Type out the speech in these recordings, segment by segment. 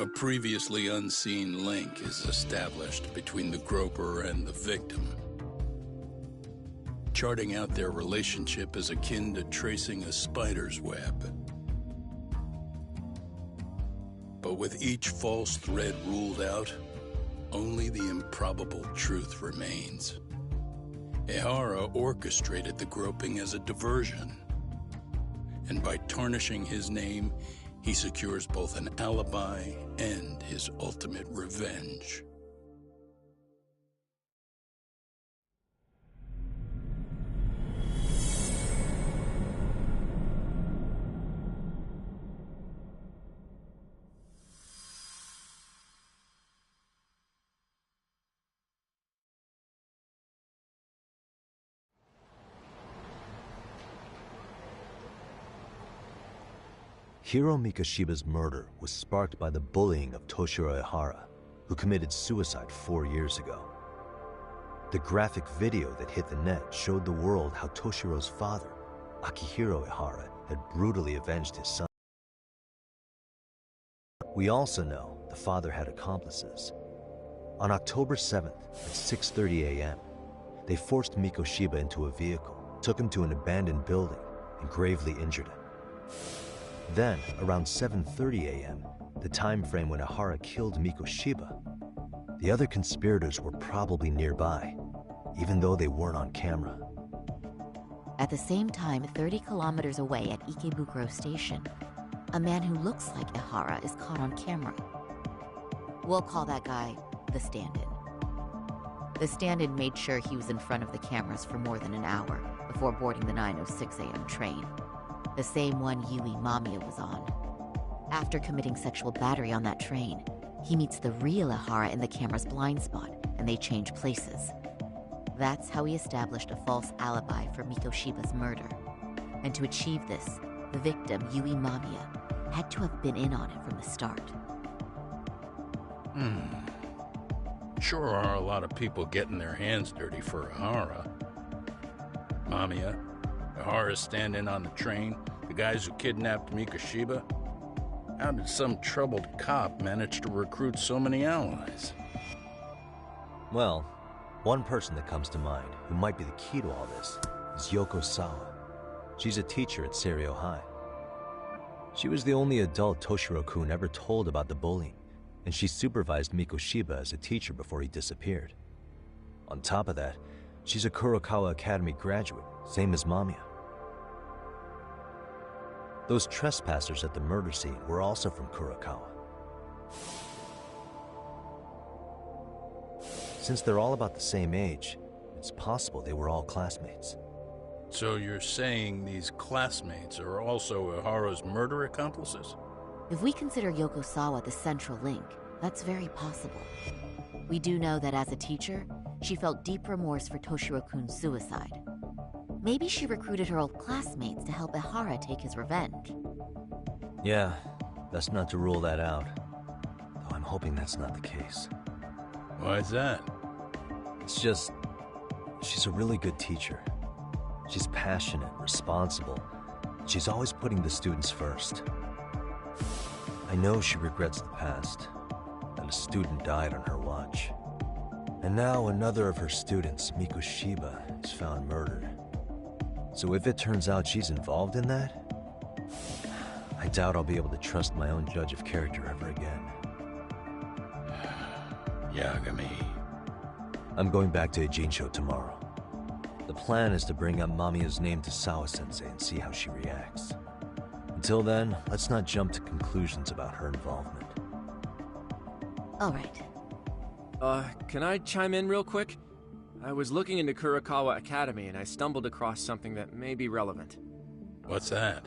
A previously unseen link is established between the groper and the victim. Charting out their relationship is akin to tracing a spider's web. But with each false thread ruled out, only the improbable truth remains. Ehara orchestrated the groping as a diversion, and by tarnishing his name, he secures both an alibi and his ultimate revenge. Hiro Mikoshiba's murder was sparked by the bullying of Toshiro Ehara, who committed suicide 4 years ago. The graphic video that hit the net showed the world how Toshiro's father, Akihiro Ehara, had brutally avenged his son. We also know the father had accomplices. On October 7th at 6:30 a.m., they forced Mikoshiba into a vehicle, took him to an abandoned building, and gravely injured him. Then, around 7:30 a.m., the time frame when Ehara killed Mikoshiba, the other conspirators were probably nearby, even though they weren't on camera. At the same time, 30 kilometers away at Ikebukuro Station, a man who looks like Ehara is caught on camera. We'll call that guy the stand-in. The stand-in made sure he was in front of the cameras for more than an hour before boarding the 9:06 a.m. train. The same one Yui Mamiya was on. After committing sexual battery on that train, he meets the real Ehara in the camera's blind spot, and they change places. That's how he established a false alibi for Mikoshiba's murder. And to achieve this, the victim, Yui Mamiya, had to have been in on it from the start. Sure are a lot of people getting their hands dirty for Ehara. Mamiya, Ehara's stand-in on the train, the guys who kidnapped Mikoshiba. How did some troubled cop manage to recruit so many allies? Well, one person that comes to mind who might be the key to all this is Yoko Sawa. She's a teacher at Seiryo High. She was the only adult Toshiro-kun ever told about the bullying, and she supervised Mikoshiba as a teacher before he disappeared. On top of that, she's a Kurokawa Academy graduate, same as Mamiya. Those trespassers at the murder scene were also from Kurokawa. Since they're all about the same age, it's possible they were all classmates. So you're saying these classmates are also Ehara's murder accomplices? If we consider Yoko Sawa the central link, that's very possible. We do know that as a teacher, she felt deep remorse for Toshiro-kun's suicide. Maybe she recruited her old classmates to help Ehara take his revenge. Yeah, that's not to rule that out. Though I'm hoping that's not the case. Why's that? It's just, she's a really good teacher. She's passionate, responsible. She's always putting the students first. I know she regrets the past, that a student died on her watch. And now another of her students, Mikoshiba, is found murdered. So if it turns out she's involved in that, I doubt I'll be able to trust my own judge of character ever again. Yagami. I'm going back to Ijincho tomorrow. The plan is to bring up Mamiya's name to Sawa-sensei and see how she reacts. Until then, let's not jump to conclusions about her involvement. All right. Can I chime in real quick? I was looking into Kurokawa Academy and I stumbled across something that may be relevant. What's that?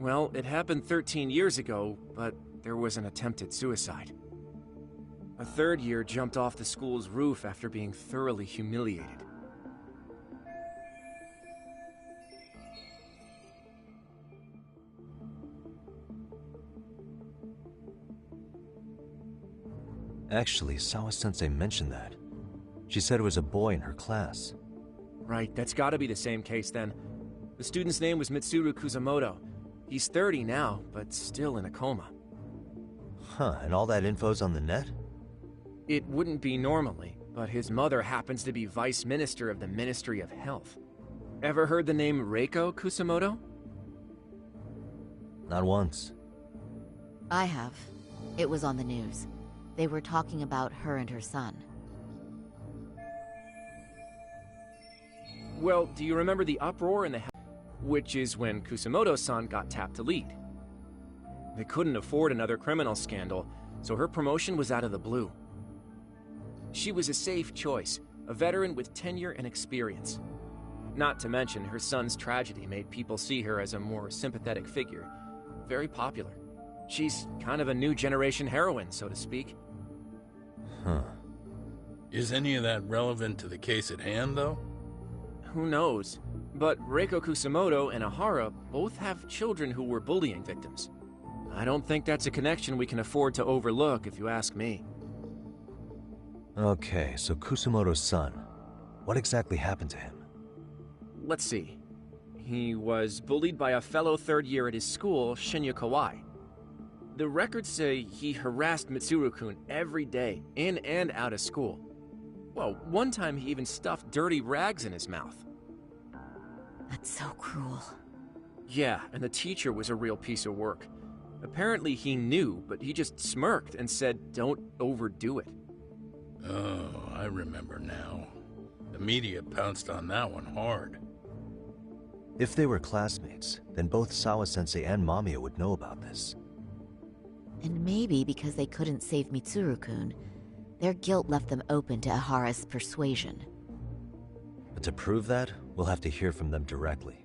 Well, it happened 13 years ago, but there was an attempted suicide. A third year jumped off the school's roof after being thoroughly humiliated. Actually, Sawa-sensei mentioned that. She said it was a boy in her class. Right, that's gotta be the same case then. The student's name was Mitsuru Kusamoto. He's 30 now, but still in a coma. Huh, and all that info's on the net? It wouldn't be normally, but his mother happens to be Vice Minister of the Ministry of Health. Ever heard the name Reiko Kusamoto? Not once. I have. It was on the news. They were talking about her and her son. Well, do you remember the uproar in the which is when Kusamoto-san got tapped to lead? They couldn't afford another criminal scandal, so her promotion was out of the blue. She was a safe choice, a veteran with tenure and experience. Not to mention, her son's tragedy made people see her as a more sympathetic figure. Very popular. She's kind of a new generation heroine, so to speak. Huh. Is any of that relevant to the case at hand, though? Who knows? But Reiko Kusamoto and Ahara both have children who were bullying victims. I don't think that's a connection we can afford to overlook, if you ask me. Okay, so Kusamoto's son. What exactly happened to him? Let's see. He was bullied by a fellow third year at his school, Shinya Kawai. The records say he harassed Mitsuru-kun every day, in and out of school. Well, one time he even stuffed dirty rags in his mouth. That's so cruel. Yeah, and the teacher was a real piece of work. Apparently he knew, but he just smirked and said, "Don't overdo it." Oh, I remember now. The media pounced on that one hard. If they were classmates, then both Sawa-sensei and Mamiya would know about this. And maybe because they couldn't save Mitsuru-kun, their guilt left them open to Ahara's persuasion. But to prove that, we'll have to hear from them directly.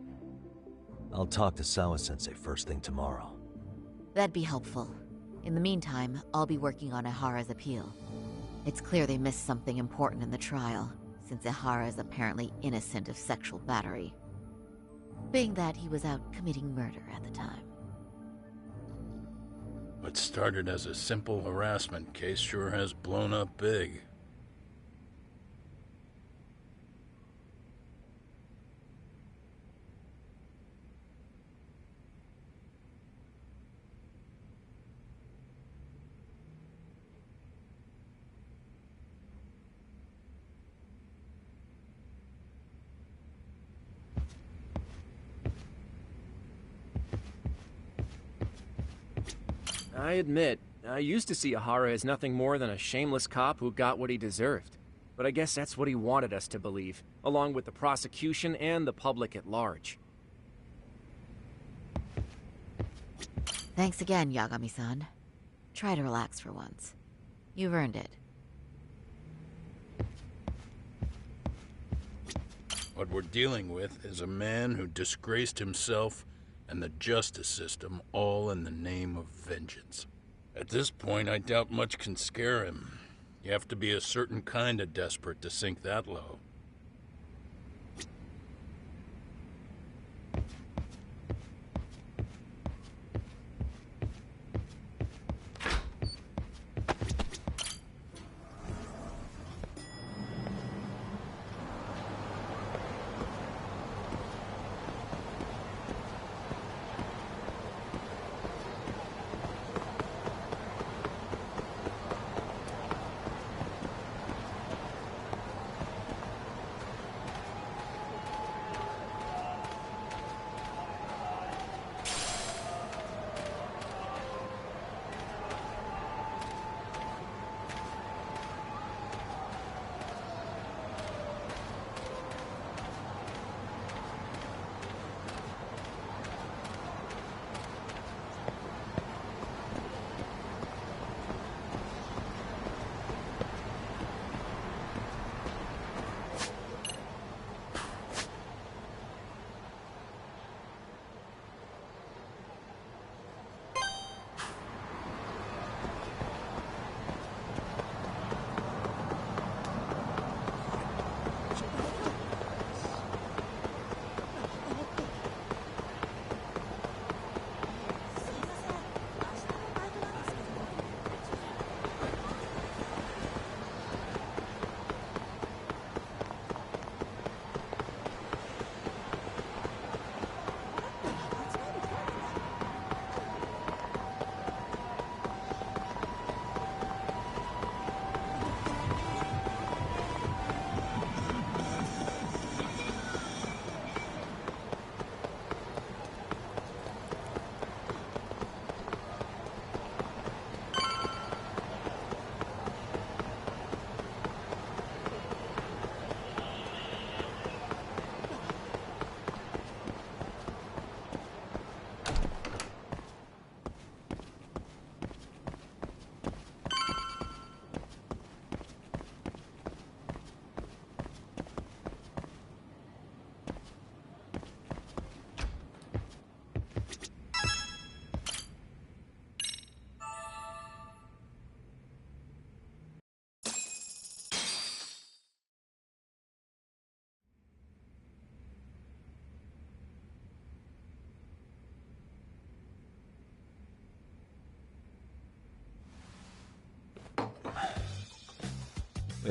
I'll talk to Sawa-sensei first thing tomorrow. That'd be helpful. In the meantime, I'll be working on Ahara's appeal. It's clear they missed something important in the trial, since Ahara is apparently innocent of sexual battery. Being that he was out committing murder at the time. What started as a simple harassment case sure has blown up big. I admit, I used to see Ahara as nothing more than a shameless cop who got what he deserved. But I guess that's what he wanted us to believe, along with the prosecution and the public at large. Thanks again, Yagami-san. Try to relax for once. You've earned it. What we're dealing with is a man who disgraced himself and the justice system, all in the name of vengeance. At this point, I doubt much can scare him. You have to be a certain kind of desperate to sink that low.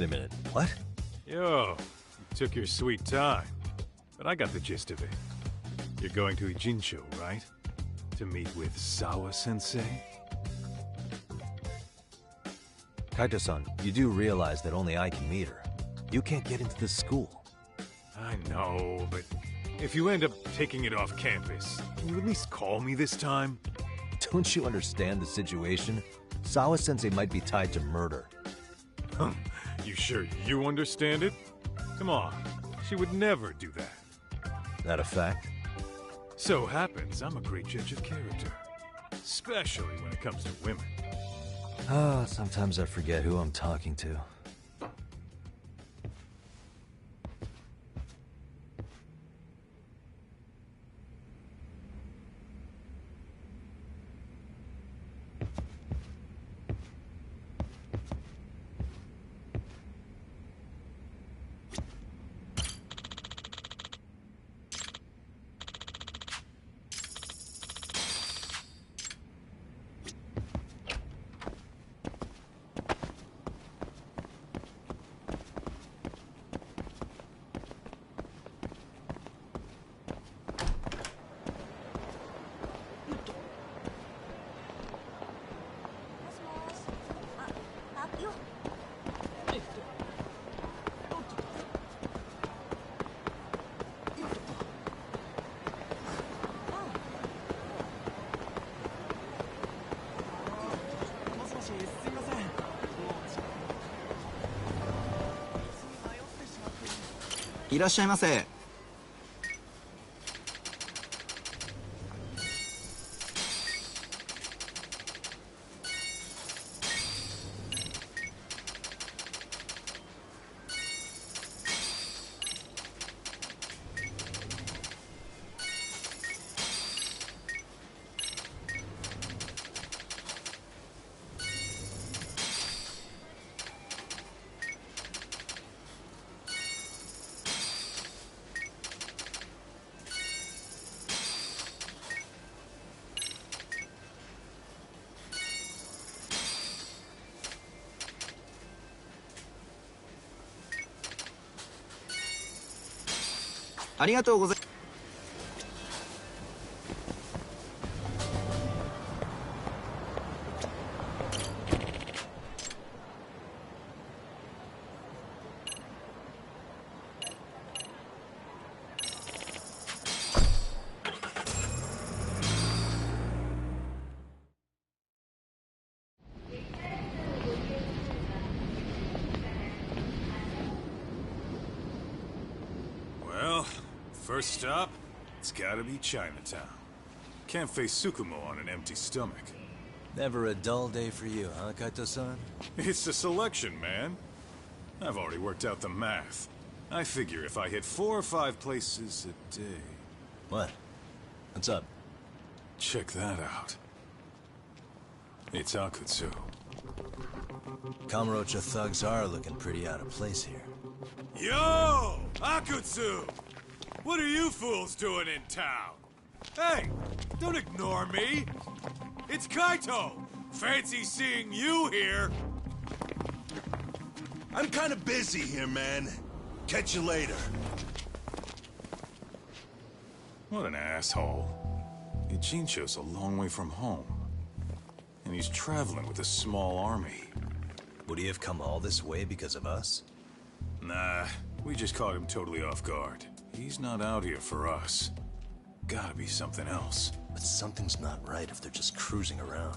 Wait a minute, what? Yo, you took your sweet time. But I got the gist of it. You're going to Ijincho, right? To meet with Sawa-sensei? Kaito-san, you do realize that only I can meet her. You can't get into this school. I know, but if you end up taking it off campus, can you at least call me this time? Don't you understand the situation? Sawa-sensei might be tied to murder. You sure you understand it? Come on, she would never do that. That a fact? So happens I'm a great judge of character. Especially when it comes to women. Sometimes I forget who I'm talking to.いらっしゃいませ。ありがとうございます。First stop, it's gotta be Chinatown. Can't face Tsukumo on an empty stomach. Never a dull day for you, huh, Kaito-san? It's the selection, man. I've already worked out the math. I figure if I hit 4 or 5 places a day... What? What's up? Check that out. It's Akutsu. Kamurocho thugs are looking pretty out of place here. Yo! Akutsu! What are you fools doing in town? Hey, don't ignore me. It's Kaito. Fancy seeing you here. I'm kind of busy here, man. Catch you later. What an asshole. Ijincho's a long way from home. And he's traveling with a small army. Would he have come all this way because of us? Nah, we just caught him totally off guard. He's not out here for us. Gotta be something else. But something's not right if they're just cruising around.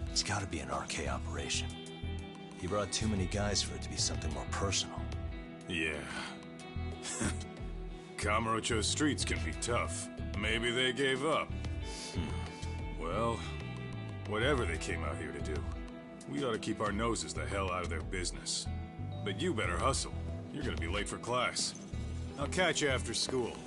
It's gotta be an RK operation. He brought too many guys for it to be something more personal. Yeah. Kamurocho streets can be tough. Maybe they gave up. Well, whatever they came out here to do, we ought to keep our noses the hell out of their business. But you better hustle. You're gonna be late for class. I'll catch you after school.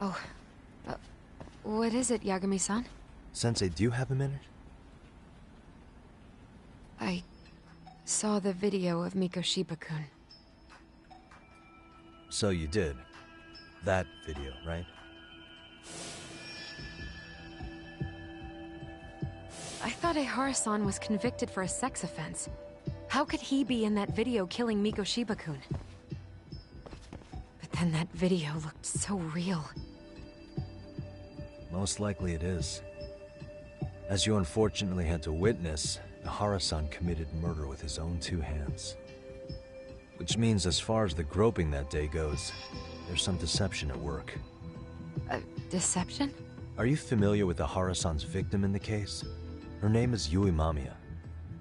Oh, what is it, Yagami-san? Sensei, do you have a minute? I saw the video of Mikoshiba-kun. So you did. That video, right? I thought Ehara-san was convicted for a sex offense. How could he be in that video killing Mikoshiba-kun? But then that video looked so real. Most likely it is. As you unfortunately had to witness, Ehara-san committed murder with his own two hands. Which means as far as the groping that day goes, there's some deception at work. Deception? Are you familiar with Ehara-san's victim in the case? Her name is Yui Mamiya.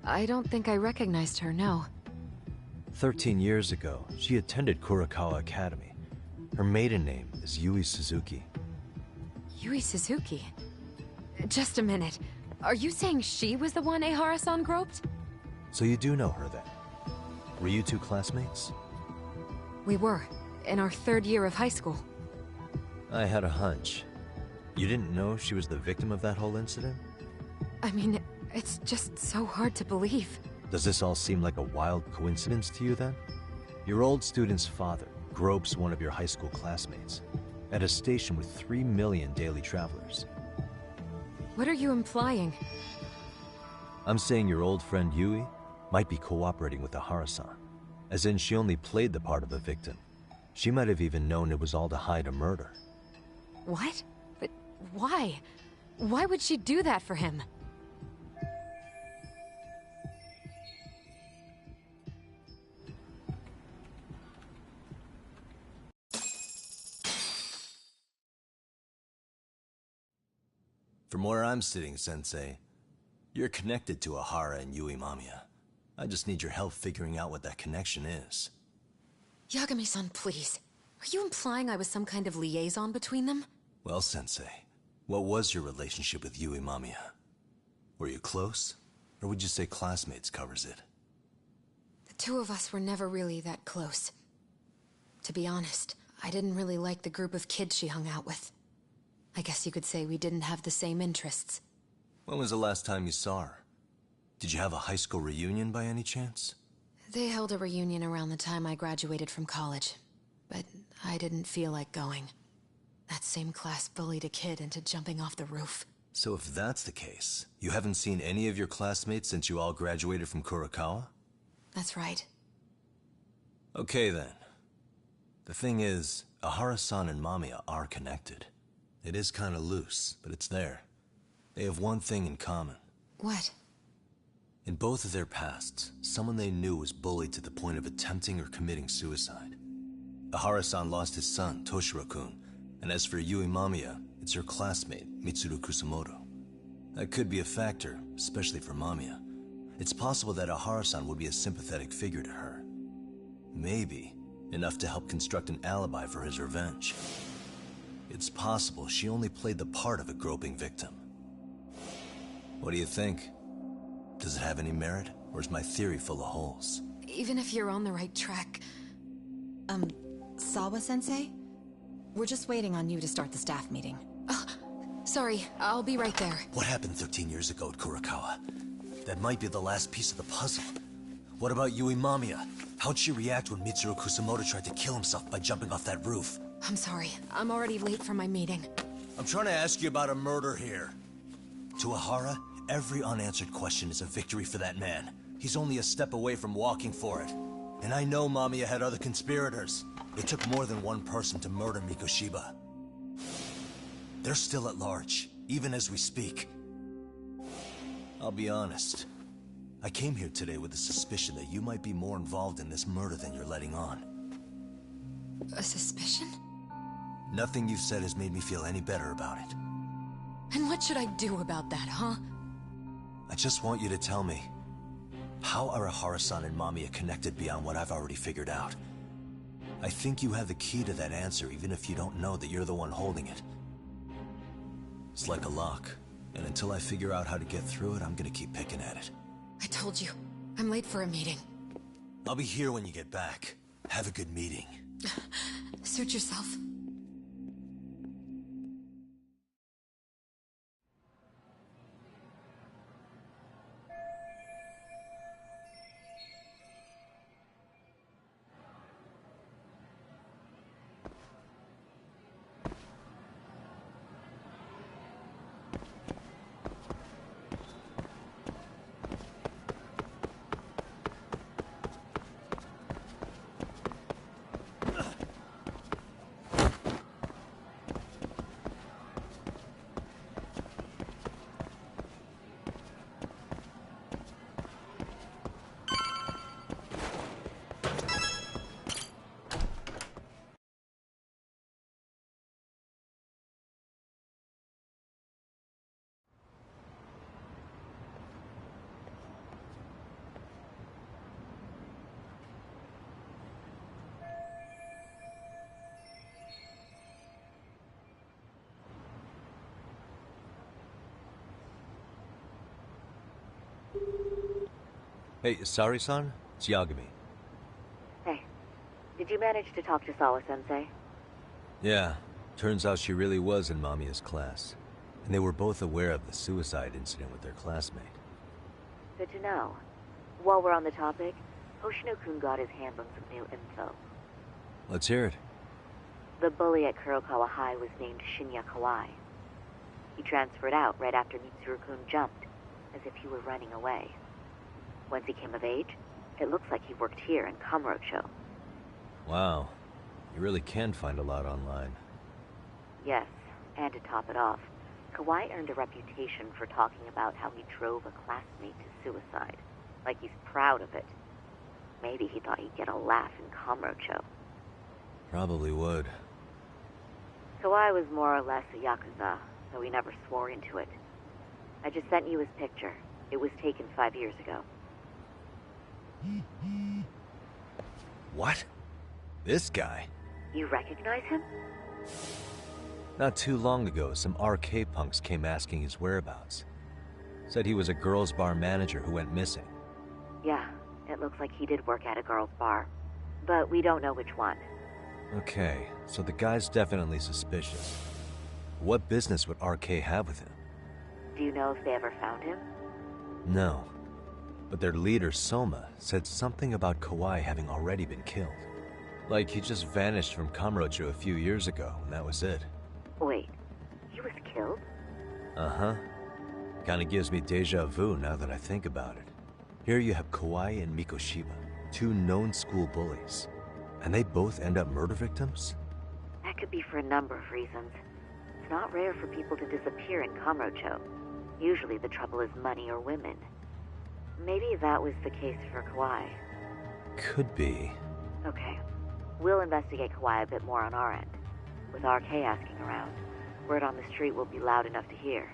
I don't think I recognized her, no. 13 years ago, she attended Kurakawa Academy. Her maiden name is Yui Suzuki. Yui Suzuki? Just a minute. Are you saying she was the one Ehara-san groped? So you do know her then? Were you two classmates? We were, in our 3rd year of high school. I had a hunch. You didn't know she was the victim of that whole incident? I mean, it's just so hard to believe. Does this all seem like a wild coincidence to you then? Your old student's father gropes one of your high school classmates at a station with 3 million daily travelers. What are you implying? I'm saying your old friend Yui might be cooperating with Ehara-san, as in she only played the part of a victim. She might have even known it was all to hide a murder. What? But why? Why would she do that for him? From where I'm sitting, Sensei, you're connected to Ehara and Yui Mamiya. I just need your help figuring out what that connection is. Yagami-san, please. Are you implying I was some kind of liaison between them? Well, Sensei, what was your relationship with Yui Mamiya? Were you close? Or would you say classmates covers it? The two of us were never really that close. To be honest, I didn't really like the group of kids she hung out with. I guess you could say we didn't have the same interests. When was the last time you saw her? Did you have a high school reunion by any chance? They held a reunion around the time I graduated from college, but I didn't feel like going. That same class bullied a kid into jumping off the roof. So if that's the case, you haven't seen any of your classmates since you all graduated from Kurakawa? That's right. Okay then. The thing is, Ehara-san and Mamiya are connected. It is kinda loose, but it's there. They have one thing in common. What? In both of their pasts, someone they knew was bullied to the point of attempting or committing suicide. Ehara-san lost his son, Toshiro-kun, and as for Yui Mamiya, it's her classmate, Mitsuru Kusamoto. That could be a factor, especially for Mamiya. It's possible that Ehara-san would be a sympathetic figure to her. Maybe enough to help construct an alibi for his revenge. It's possible she only played the part of a groping victim. What do you think? Does it have any merit, or is my theory full of holes? Even if you're on the right track... Sawa-sensei? We're just waiting on you to start the staff meeting. Sorry, I'll be right there. What happened 13 years ago at Kurakawa? That might be the last piece of the puzzle. What about Yui Mamiya? How'd she react when Mitsuru Kusamoto tried to kill himself by jumping off that roof? I'm sorry, I'm already late for my meeting. I'm trying to ask you about a murder here. To Ehara, every unanswered question is a victory for that man. He's only a step away from walking for it. And I know Mamiya had other conspirators. It took more than one person to murder Mikoshiba. They're still at large, even as we speak. I'll be honest. I came here today with the suspicion that you might be more involved in this murder than you're letting on. A suspicion? Nothing you've said has made me feel any better about it. And what should I do about that, huh? I just want you to tell me, how are Ehara-san and Mamiya connected beyond what I've already figured out? I think you have the key to that answer, even if you don't know that you're the one holding it. It's like a lock, and until I figure out how to get through it, I'm gonna keep picking at it. I told you, I'm late for a meeting. I'll be here when you get back. Have a good meeting. Suit yourself. Hey, Sari-san? It's Yagami. Hey, did you manage to talk to Sawa-sensei? Yeah, turns out she really was in Mamiya's class. And they were both aware of the suicide incident with their classmate. Good to know. While we're on the topic, Hoshino-kun got his hands on some new info. Let's hear it. The bully at Kurokawa High was named Shinya Kawai. He transferred out right after Mitsuru-kun jumped, as if he were running away. Once he came of age, it looks like he worked here in Kamurocho. Wow. You really can find a lot online. Yes, and to top it off, Kawai earned a reputation for talking about how he drove a classmate to suicide. Like he's proud of it. Maybe he thought he'd get a laugh in Kamurocho. Probably would. Kawai was more or less a Yakuza, though he never swore into it. I just sent you his picture. It was taken 5 years ago. What? This guy? You recognize him? Not too long ago, some RK punks came asking his whereabouts. Said he was a girls' bar manager who went missing. Yeah, it looks like he did work at a girls' bar. But we don't know which one. Okay, so the guy's definitely suspicious. What business would RK have with him? Do you know if they ever found him? No. But their leader, Soma, said something about Kawai having already been killed. Like he just vanished from Kamurocho a few years ago, and that was it. Wait, he was killed? Uh-huh. Kinda gives me deja vu now that I think about it. Here you have Kawai and Mikoshiba, two known school bullies. And they both end up murder victims? That could be for a number of reasons. It's not rare for people to disappear in Kamurocho. Usually the trouble is money or women. Maybe that was the case for Kawai. Could be. Okay. We'll investigate Kawai a bit more on our end. With RK asking around, word on the street will be loud enough to hear.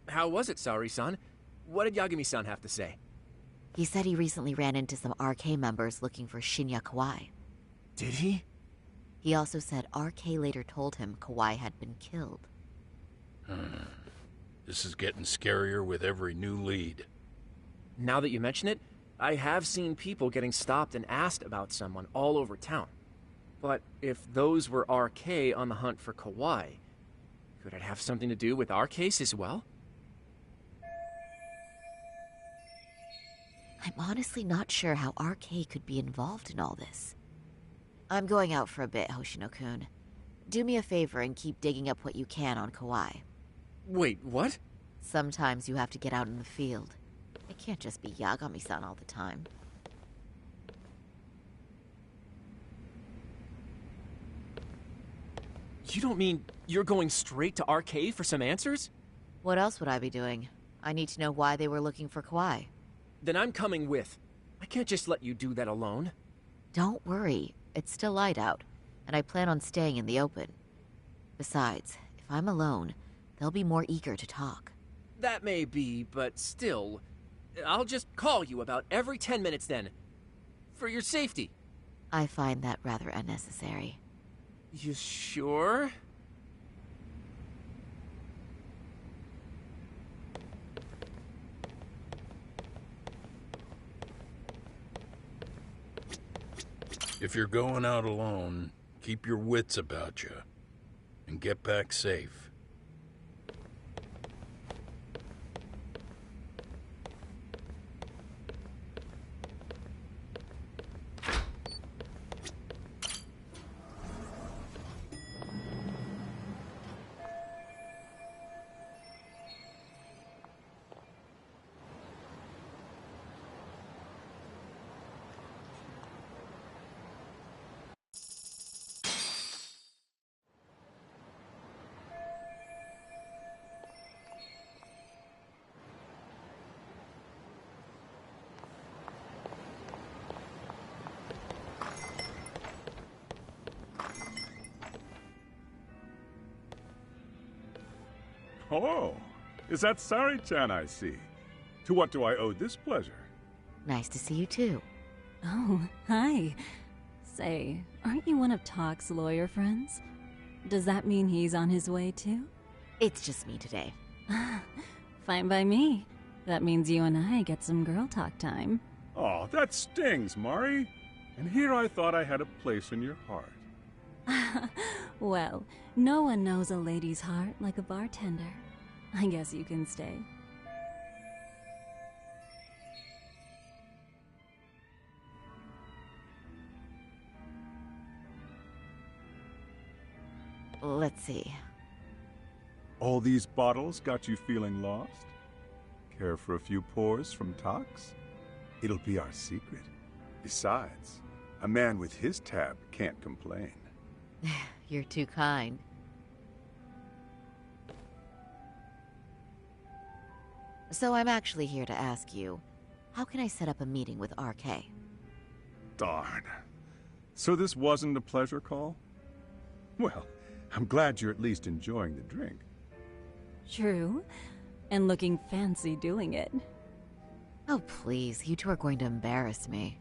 How was it, Saori-san? What did Yagami-san have to say? He said he recently ran into some RK members looking for Shinya Kawai. Did he? He also said RK later told him Kawai had been killed. This is getting scarier with every new lead. Now that you mention it, I have seen people getting stopped and asked about someone all over town. But if those were RK on the hunt for Kawai, could it have something to do with our case as well? I'm honestly not sure how RK could be involved in all this. I'm going out for a bit, Hoshino-kun. Do me a favor and keep digging up what you can on Kawai. Wait, what? Sometimes you have to get out in the field. It can't just be Yagami-san all the time. You don't mean you're going straight to RK for some answers? What else would I be doing? I need to know why they were looking for Kawai. Then I'm coming with. I can't just let you do that alone. Don't worry. It's still light out, and I plan on staying in the open. Besides, if I'm alone, they'll be more eager to talk. That may be, but still, I'll just call you about every 10 minutes then. For your safety. I find that rather unnecessary. You sure? If you're going out alone, keep your wits about you. And get back safe. Oh, is that Sari-chan I see? To what do I owe this pleasure? Nice to see you too. Oh, hi. Say, aren't you one of Talk's lawyer friends? Does that mean he's on his way too? It's just me today. Fine by me. That means you and I get some girl talk time. Oh, that stings, Mari. And here I thought I had a place in your heart. Well, no one knows a lady's heart like a bartender. I guess you can stay. Let's see. All these bottles got you feeling lost? Care for a few pours from Tox? It'll be our secret. Besides, a man with his tab can't complain. You're too kind. So I'm actually here to ask you, how can I set up a meeting with RK? Darn. So this wasn't a pleasure call? Well, I'm glad you're at least enjoying the drink. True. And looking fancy doing it. Oh, please. You two are going to embarrass me.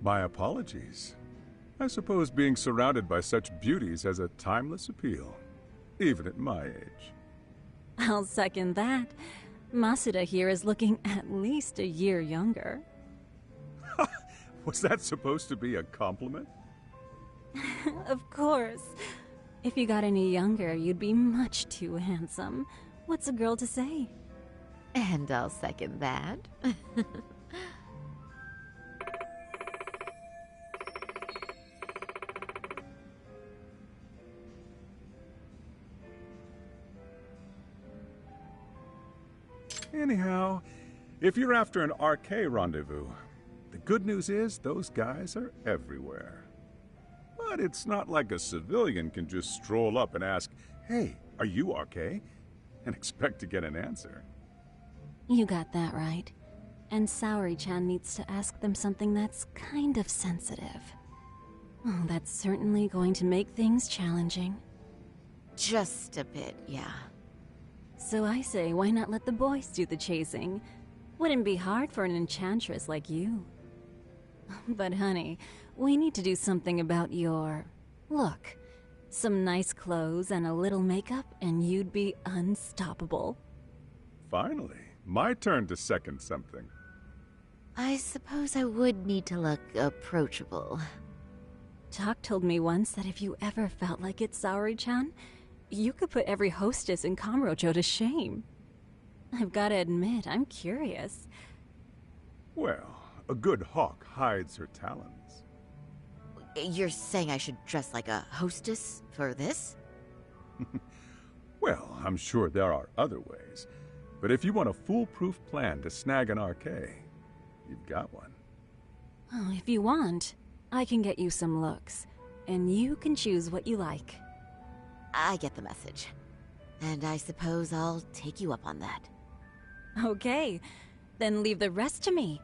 My apologies. I suppose being surrounded by such beauties has a timeless appeal, even at my age. I'll second that. Masuda here is looking at least a year younger. Was that supposed to be a compliment? Of course. If you got any younger, you'd be much too handsome. What's a girl to say? And I'll second that. Anyhow, if you're after an RK rendezvous, the good news is those guys are everywhere. But it's not like a civilian can just stroll up and ask, "Hey, are you RK?" and expect to get an answer. You got that right. And Saori-chan needs to ask them something that's kind of sensitive. Oh, that's certainly going to make things challenging. Just a bit, yeah. So I say, why not let the boys do the chasing? Wouldn't be hard for an enchantress like you. But honey, we need to do something about your look. Some nice clothes and a little makeup, and you'd be unstoppable. Finally, my turn to second something. I suppose I would need to look approachable. Talk told me once that if you ever felt like it, Saori-chan, you could put every hostess in Kamurocho to shame. I've got to admit, I'm curious. Well, a good hawk hides her talons. You're saying I should dress like a hostess for this? Well, I'm sure there are other ways. But if you want a foolproof plan to snag an RK, you've got one. Oh, if you want, I can get you some looks. And you can choose what you like. I get the message. And I suppose I'll take you up on that. Okay, then leave the rest to me.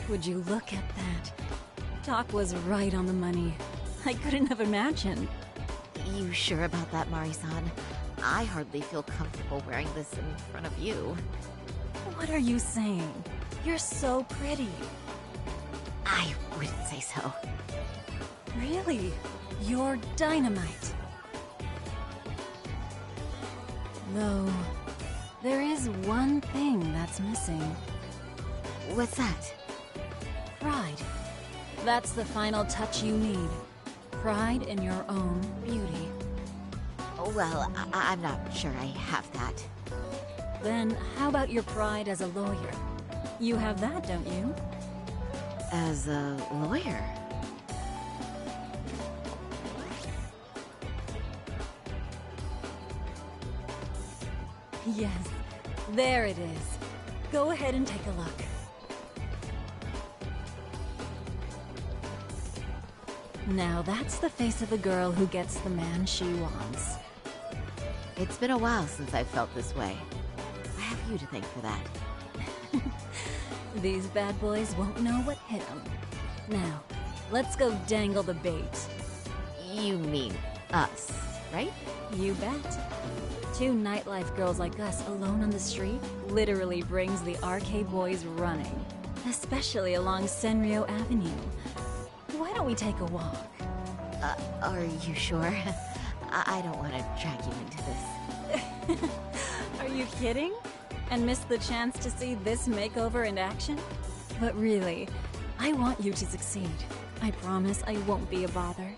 Would you look at that? Doc was right on the money. I couldn't have imagined. You sure about that, Mari-san? I hardly feel comfortable wearing this in front of you. What are you saying? You're so pretty. I wouldn't say so. Really? You're dynamite. Though, there is one thing that's missing. What's that? Pride. That's the final touch you need. Pride in your own beauty. Well, I'm not sure I have that. Then how about your pride as a lawyer? You have that, don't you? As a lawyer? Yes, there it is. Go ahead and take a look. Now that's the face of a girl who gets the man she wants. It's been a while since I've felt this way. I have you to thank for that. These bad boys won't know what hit them. Now, let's go dangle the bait. You mean us, right? You bet. Two nightlife girls like us alone on the street literally brings the RK boys running. Especially along Senryo Avenue. Why don't we take a walk? Are you sure? I don't want to drag you into this. Are you kidding? And miss the chance to see this makeover in action? But really, I want you to succeed. I promise I won't be a bother.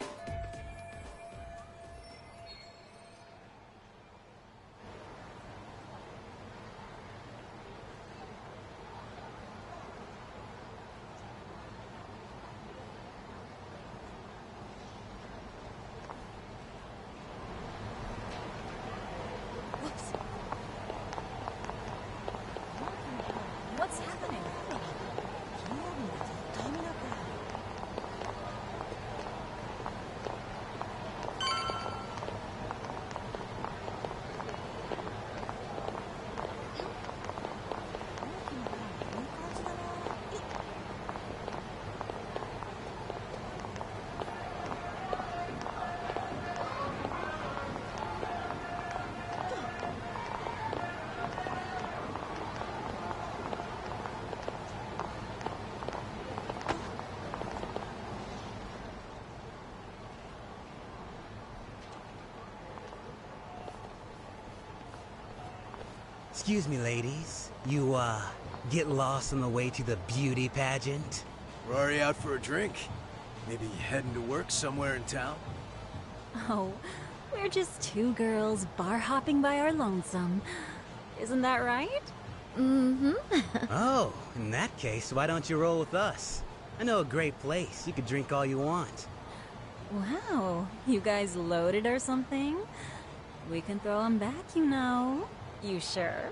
What's happening? Excuse me, ladies. You, get lost on the way to the beauty pageant? We're already out for a drink. Maybe heading to work somewhere in town? Oh, we're just two girls bar hopping by our lonesome. Isn't that right? Mm-hmm. Oh, in that case, why don't you roll with us? I know a great place. You could drink all you want. Wow, you guys loaded or something? We can throw them back, you know. You sure?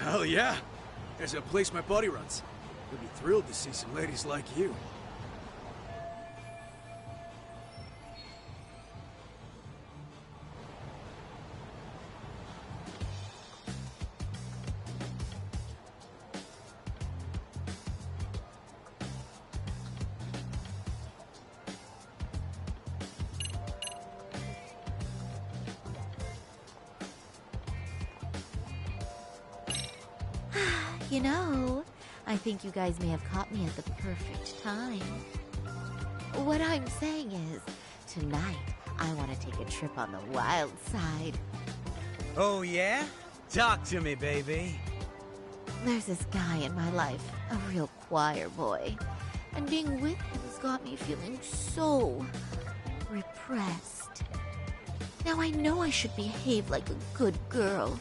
Hell yeah! There's a place my buddy runs. He'll be thrilled to see some ladies like you. You know, I think you guys may have caught me at the perfect time. What I'm saying is, tonight, I want to take a trip on the wild side. Oh, yeah? Talk to me, baby. There's this guy in my life, a real choir boy. And being with him has got me feeling so repressed. Now I know I should behave like a good girl,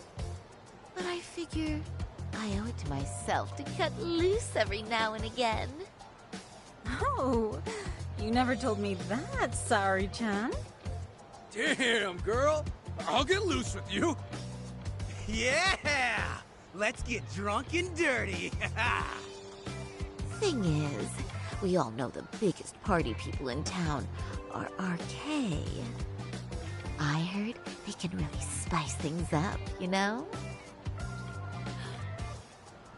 but I figure I owe it to myself to cut loose every now and again. Oh, you never told me that, Sari-chan. Damn, girl! I'll get loose with you! Yeah! Let's get drunk and dirty! Thing is, we all know the biggest party people in town are RK. I heard they can really spice things up, you know?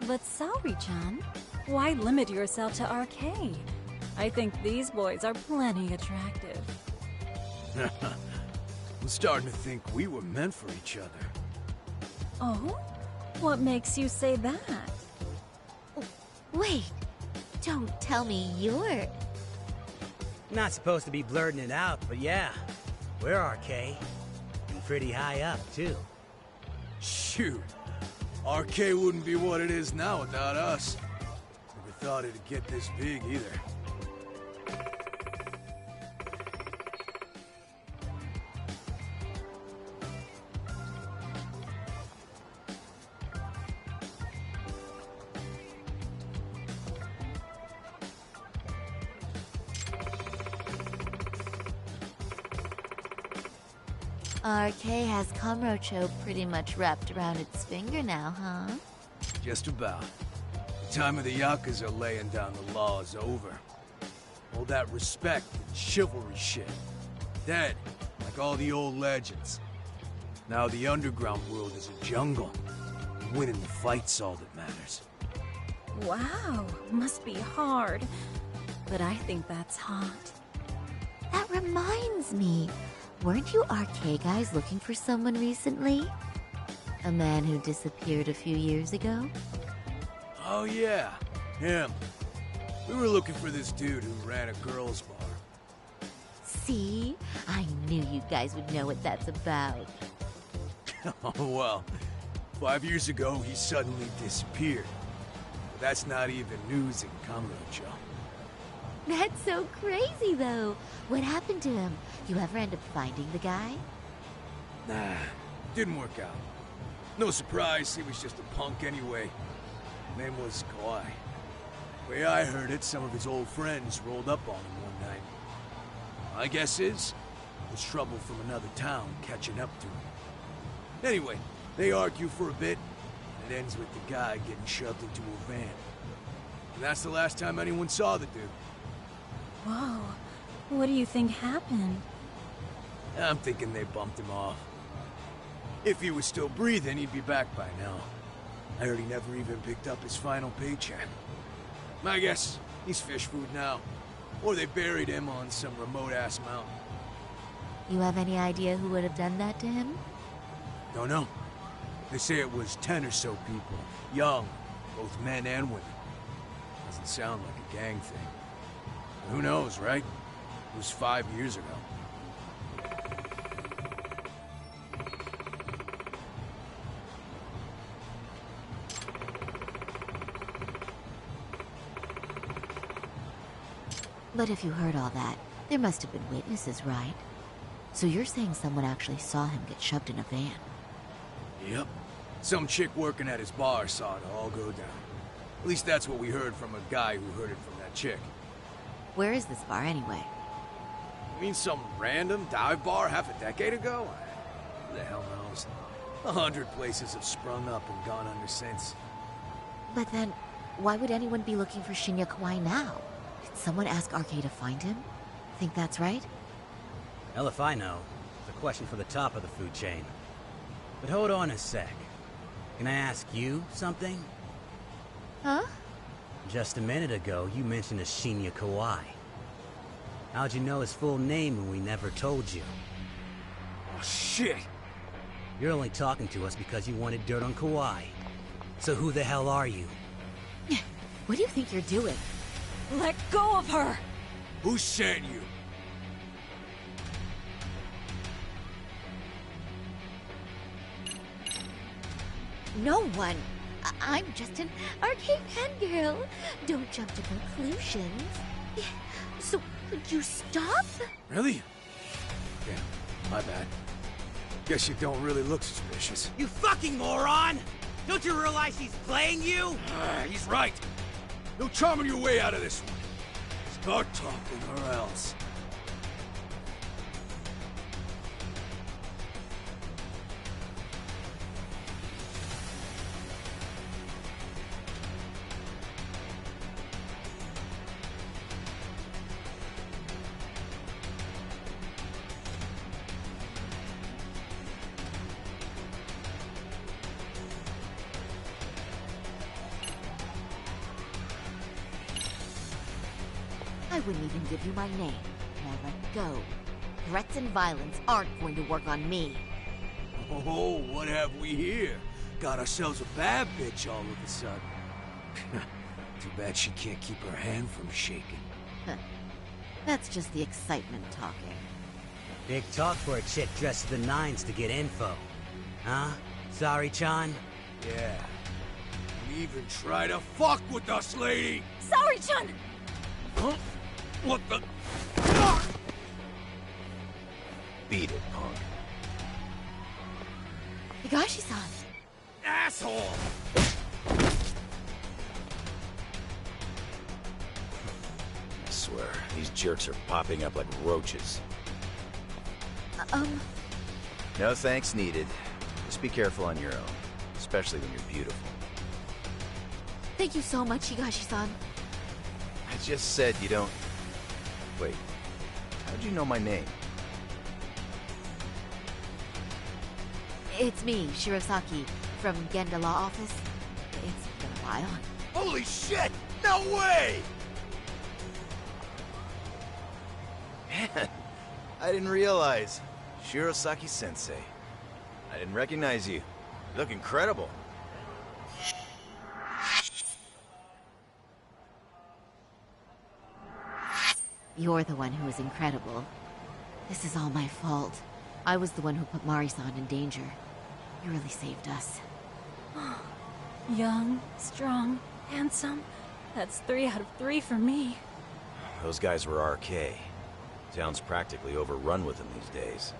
But Sari-chan, Why limit yourself to RK? I think these boys are plenty attractive. I'm starting to think we were meant for each other. Oh? What makes you say that? Wait, don't tell me you're... Not supposed to be blurting it out, but yeah, we're RK. And pretty high up, too. Shoot. RK wouldn't be what it is now without us. Never thought it'd get this big, either. RK has Kamurocho pretty much wrapped around its finger now, huh? Just about. The time of the Yakuza laying down the law is over. All that respect and chivalry shit. Dead, like all the old legends. Now the underground world is a jungle. And winning the fight's all that matters. Wow, must be hard. But I think that's hot. That reminds me. Weren't you RK guys looking for someone recently? A man who disappeared a few years ago? Oh yeah, him. We were looking for this dude who ran a girls' bar. See? I knew you guys would know what that's about. Oh well, 5 years ago he suddenly disappeared. But that's not even news in Kamurocho. That's so crazy, though. What happened to him? You ever end up finding the guy? Nah, didn't work out. No surprise, he was just a punk anyway. Name was Kawhi. Way I heard it, some of his old friends rolled up on him one night. My guess is, it was trouble from another town catching up to him. Anyway, they argue for a bit, and it ends with the guy getting shoved into a van. And that's the last time anyone saw the dude. Whoa. What do you think happened? I'm thinking they bumped him off. If he was still breathing, he'd be back by now. I heard he never even picked up his final paycheck. I guess he's fish food now. Or they buried him on some remote-ass mountain. You have any idea who would have done that to him? Don't know. They say it was 10 or so people. Young, both men and women. Doesn't sound like a gang thing. Who knows, right? It was 5 years ago. But if you heard all that, there must have been witnesses, right? So you're saying someone actually saw him get shoved in a van? Yep. Some chick working at his bar saw it all go down. At least that's what we heard from a guy who heard it from that chick. Where is this bar anyway? You mean some random dive bar half a decade ago? Who the hell knows? 100 places have sprung up and gone under since. But then, why would anyone be looking for Shinya Kawai now? Did someone ask RK to find him? Think that's right? Hell if I know. It's a question for the top of the food chain. But hold on a sec. Can I ask you something? Huh? Just a minute ago, you mentioned a Shinya Kawai. How'd you know his full name when we never told you? Oh, shit! You're only talking to us because you wanted dirt on Kawai. So who the hell are you? What do you think you're doing? Let go of her! Who sent you? No one. I'm just an arcade fangirl. Don't jump to conclusions. So, would you stop? Really? Yeah, my bad. Guess you don't really look suspicious. You fucking moron! Don't you realize he's playing you? He's right. No charming your way out of this one. Start talking or else. wouldn't even give you my name. Now let go. Threats and violence aren't going to work on me. Oh, what have we here? Got ourselves a bad bitch all of a sudden. Too bad she can't keep her hand from shaking. That's just the excitement talking. Big talk for a chick dressed to the nines to get info. Huh? Sorry, Chan? Yeah. Don't even try to fuck with us, lady! Sorry, Chun! Huh? What the... Beat it, punk. Higashi-san! Asshole! I swear, these jerks are popping up like roaches. No thanks needed. Just be careful on your own, especially when you're beautiful. Thank you so much, Higashi-san. I just said you don't... Wait, how'd you know my name? It's me, Shirosaki, from Genda Law Office. It's been a while. Holy shit! No way! Man, I didn't realize. Shirosaki-sensei. I didn't recognize you. You look incredible. You're the one who is incredible. This is all my fault. I was the one who put Mari-san in danger. You really saved us. Young, strong, handsome. That's 3 out of 3 for me. Those guys were RK. Town's practically overrun with them these days.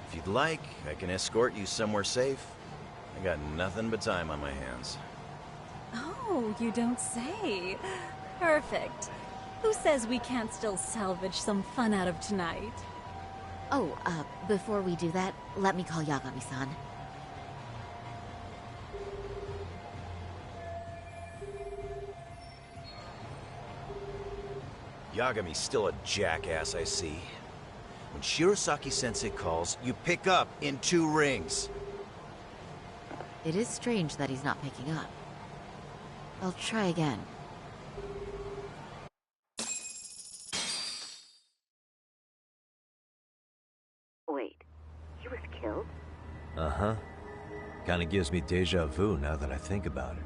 If you'd like, I can escort you somewhere safe. I got nothing but time on my hands. Oh, you don't say. Perfect. Who says we can't still salvage some fun out of tonight? Oh, before we do that, let me call Yagami-san. Yagami's still a jackass, I see. When Shirosaki-sensei calls, you pick up in 2 rings. It is strange that he's not picking up. I'll try again. Wait, he was killed? Uh-huh. Kinda gives me deja vu now that I think about it.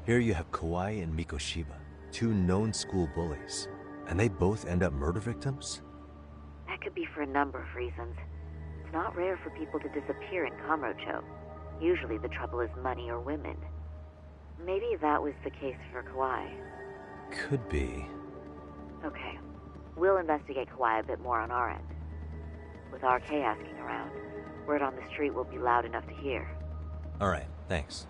Here you have Kawai and Mikoshiba, 2 known school bullies. And they both end up murder victims? That could be for a number of reasons. It's not rare for people to disappear in Kamurocho. Usually the trouble is money or women. Maybe that was the case for Kawai. Could be. Okay. We'll investigate Kawai a bit more on our end. With RK asking around, word on the street will be loud enough to hear. Alright, thanks.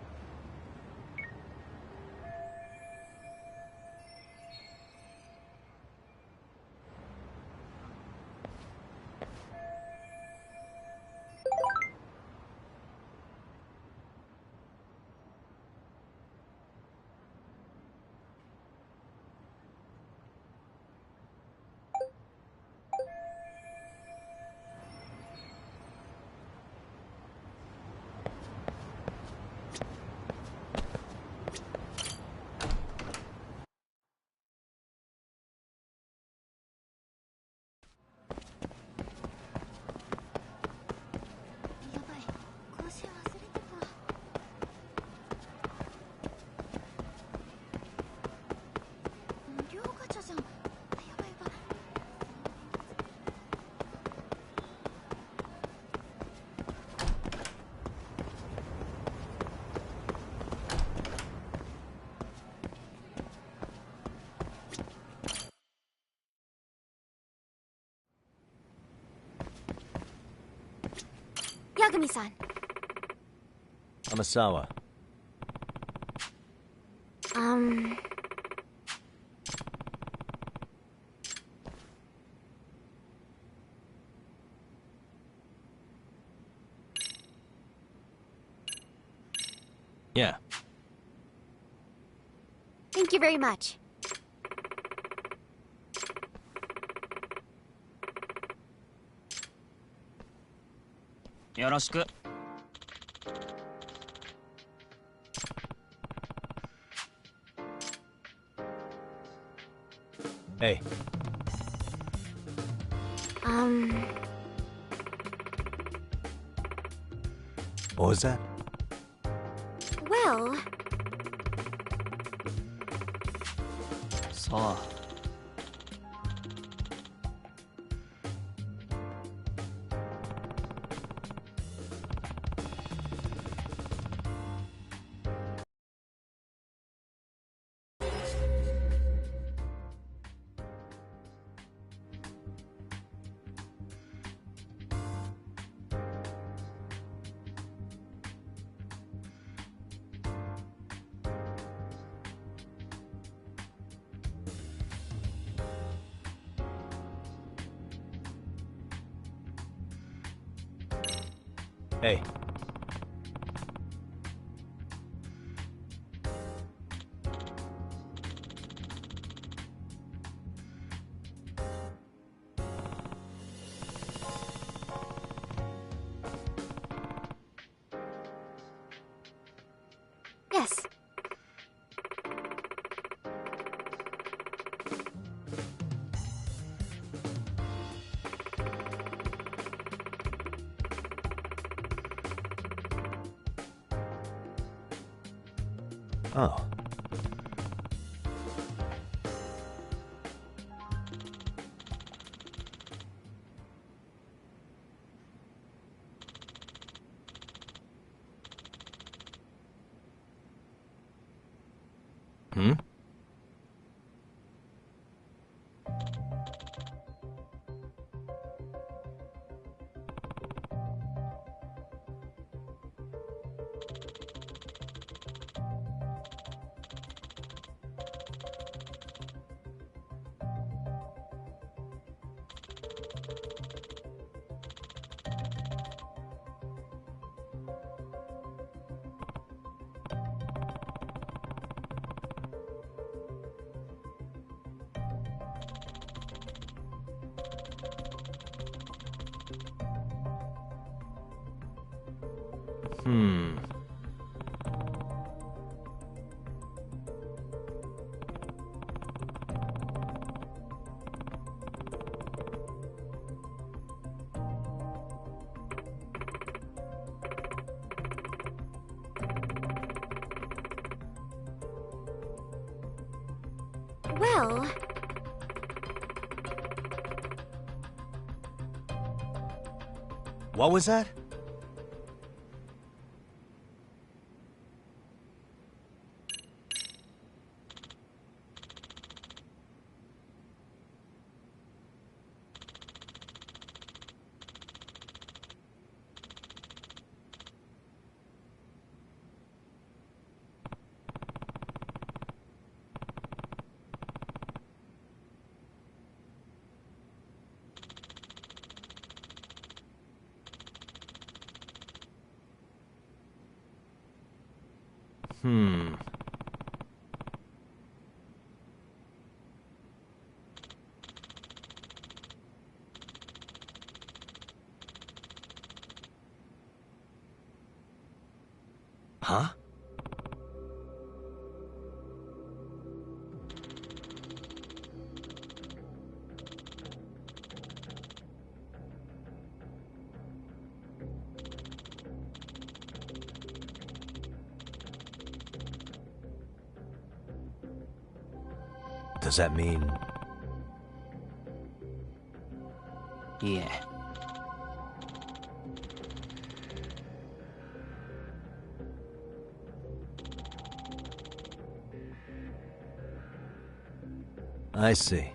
Yagami-san! Amasawa. Yeah. Thank you very much. よろしく。Hey. What was that? Well... Saw. Hey. Yes. Oh. Hmm? Hmm. Well... What was that? Hmm. Huh? Does that mean... Yeah. I see.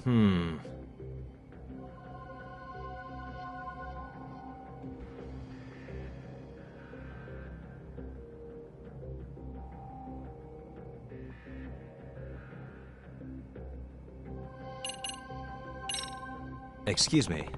Hmm. Excuse me.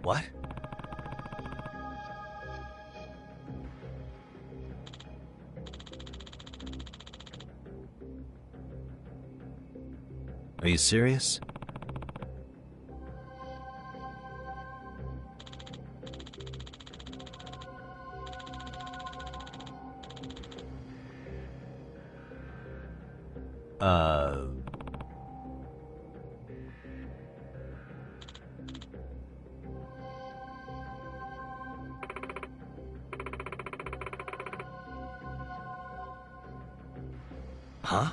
What? Are you serious? Huh?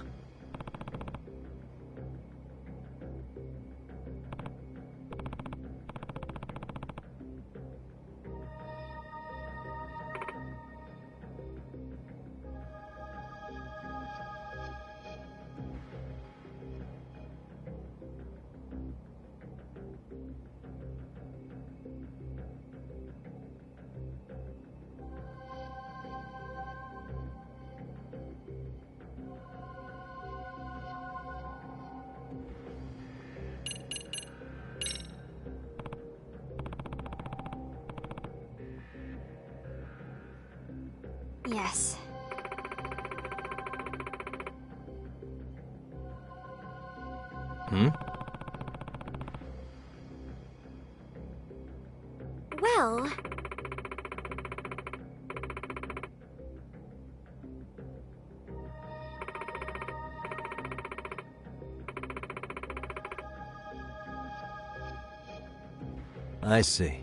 Yes. Hmm? Well... I see.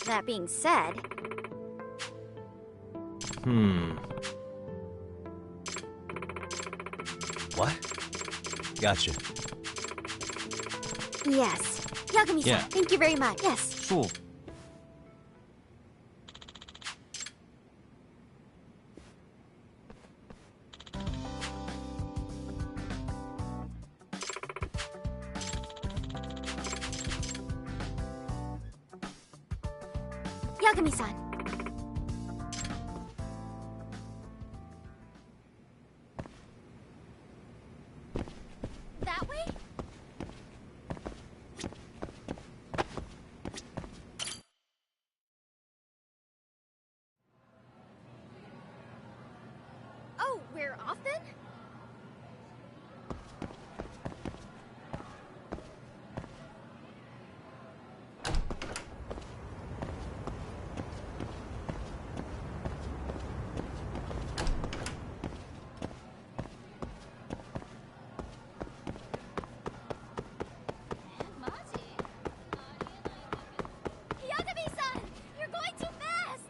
That being said... What? Gotcha. Yes. Yagami-san, Yeah. thank you very much. Yes. Sure. Yagami-san. That way? Oh, we're off then? Yagami-san! You're going too fast!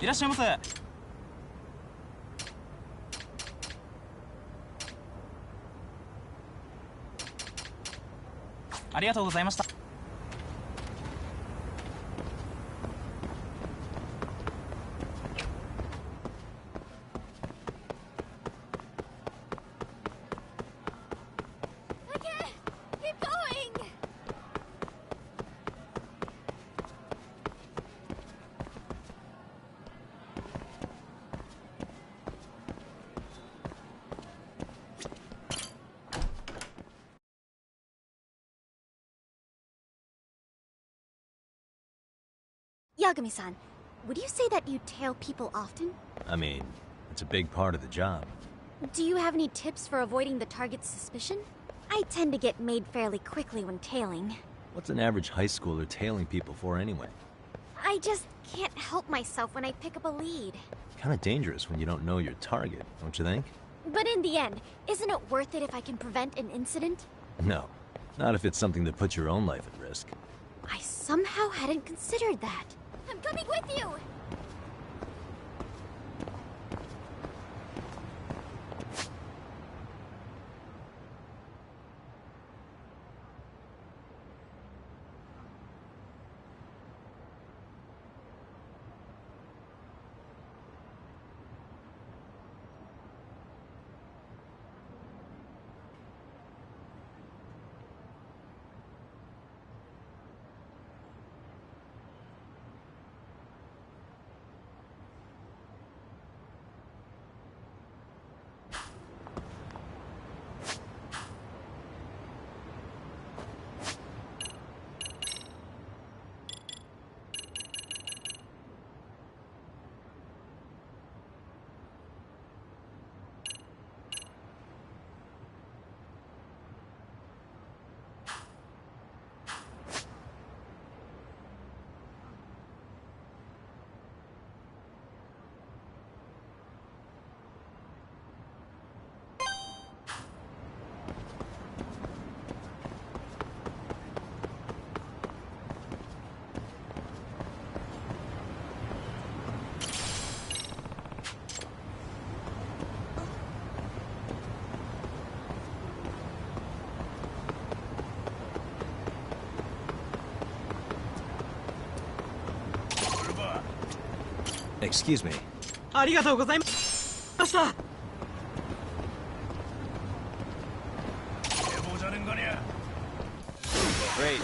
いらっしゃいませ。ありがとうございました。Yagami-san, would you say that you tail people often? I mean, it's a big part of the job. Do you have any tips for avoiding the target's suspicion? I tend to get made fairly quickly when tailing. What's an average high schooler tailing people for anyway? I just can't help myself when I pick up a lead. Kinda dangerous when you don't know your target, don't you think? But in the end, isn't it worth it if I can prevent an incident? No. Not if it's something that puts your own life at risk. I somehow hadn't considered that. I'm coming with you! Excuse me. ありがとうございました。Great.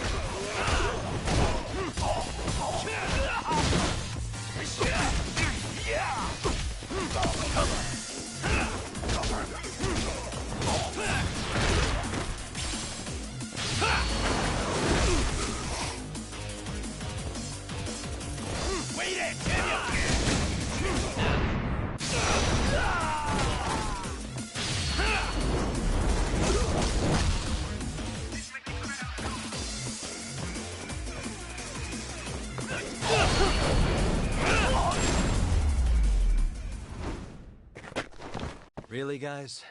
Really, guys?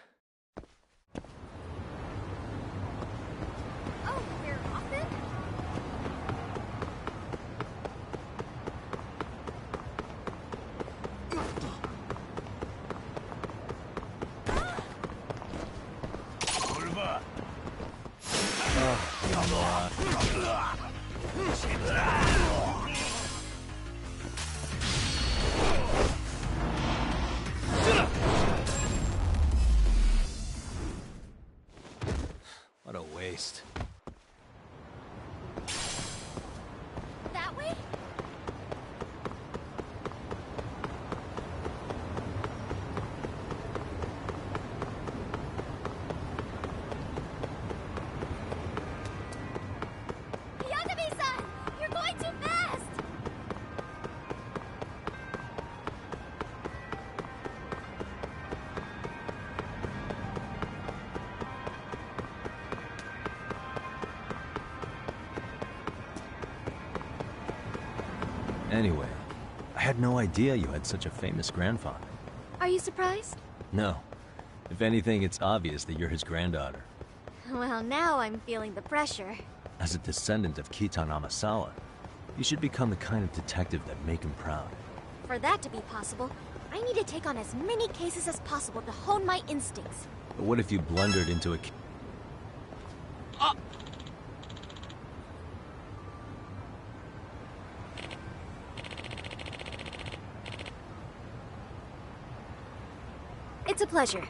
Oh, we're off then? What a waste. That way? Yagami-san! You're going too fast! Anyway, I had no idea you had such a famous grandfather. Are you surprised? No. If anything, it's obvious that you're his granddaughter. Well, now I'm feeling the pressure. As a descendant of Kitan Amasawa, you should become the kind of detective that make him proud. For that to be possible, I need to take on as many cases as possible to hone my instincts. But what if you blundered into a... It's a pleasure.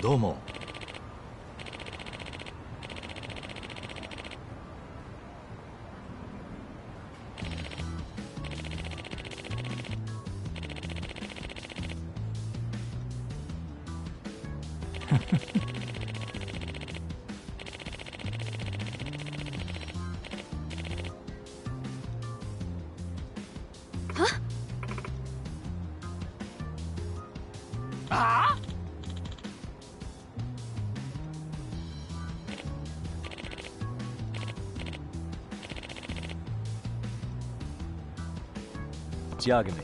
どうも。Huh? ああ Geogamy.「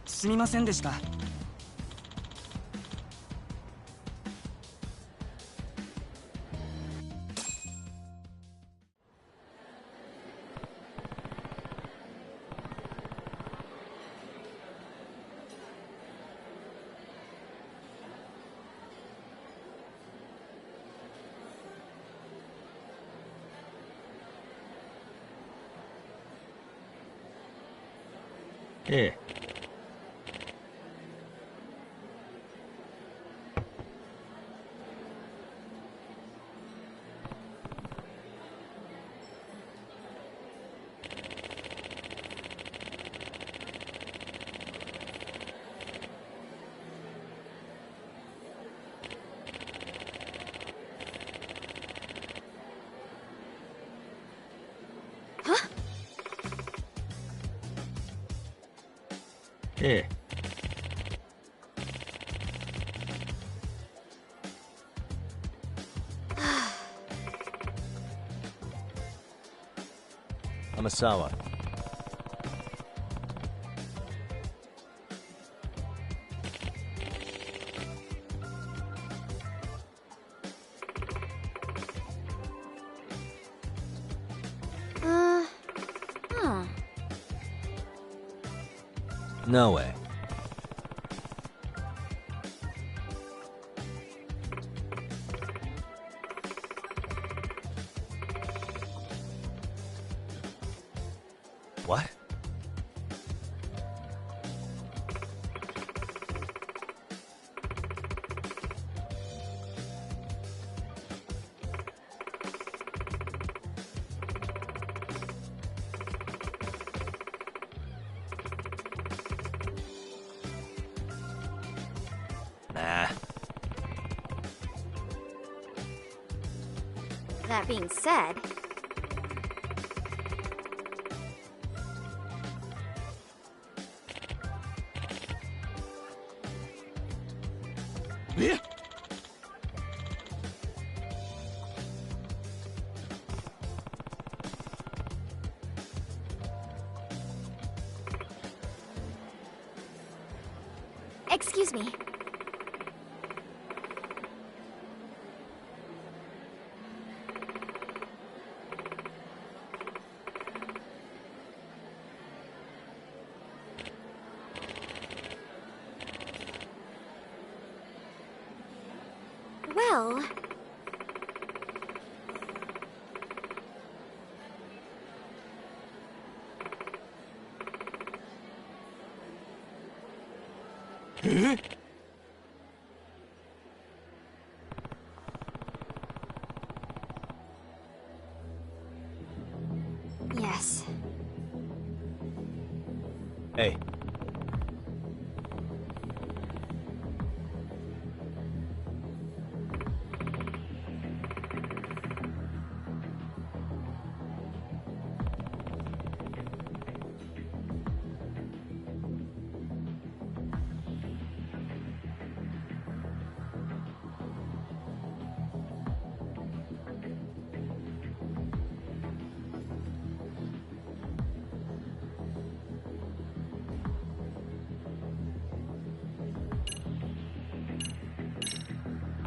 すみませんでした」ええ。ええ。Amasawa. Huh. No way. What? Nah. That being said, excuse me. Well... Yes. Hey.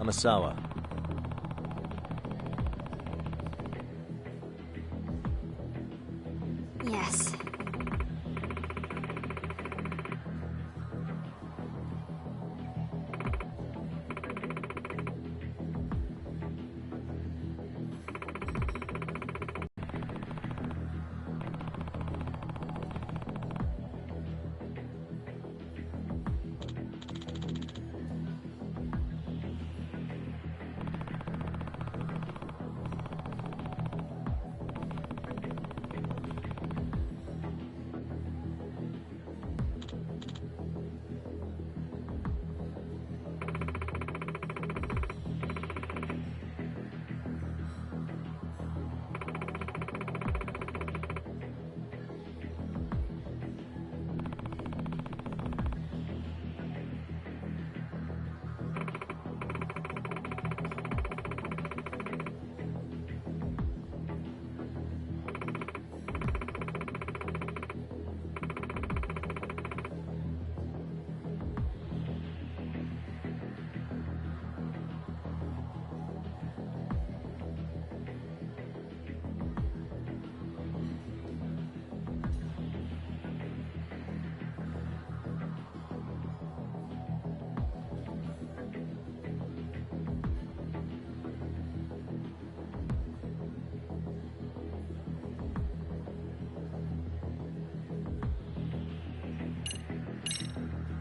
Amasawa. Yes.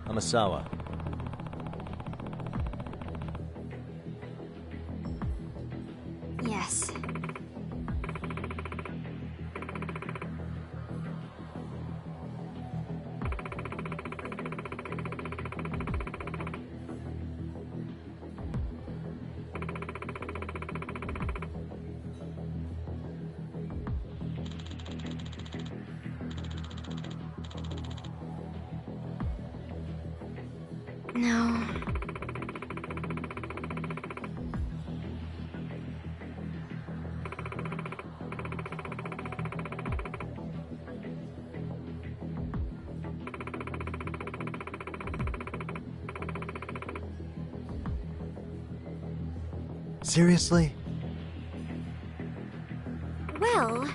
Amasawa. Yes. No. Seriously? Well...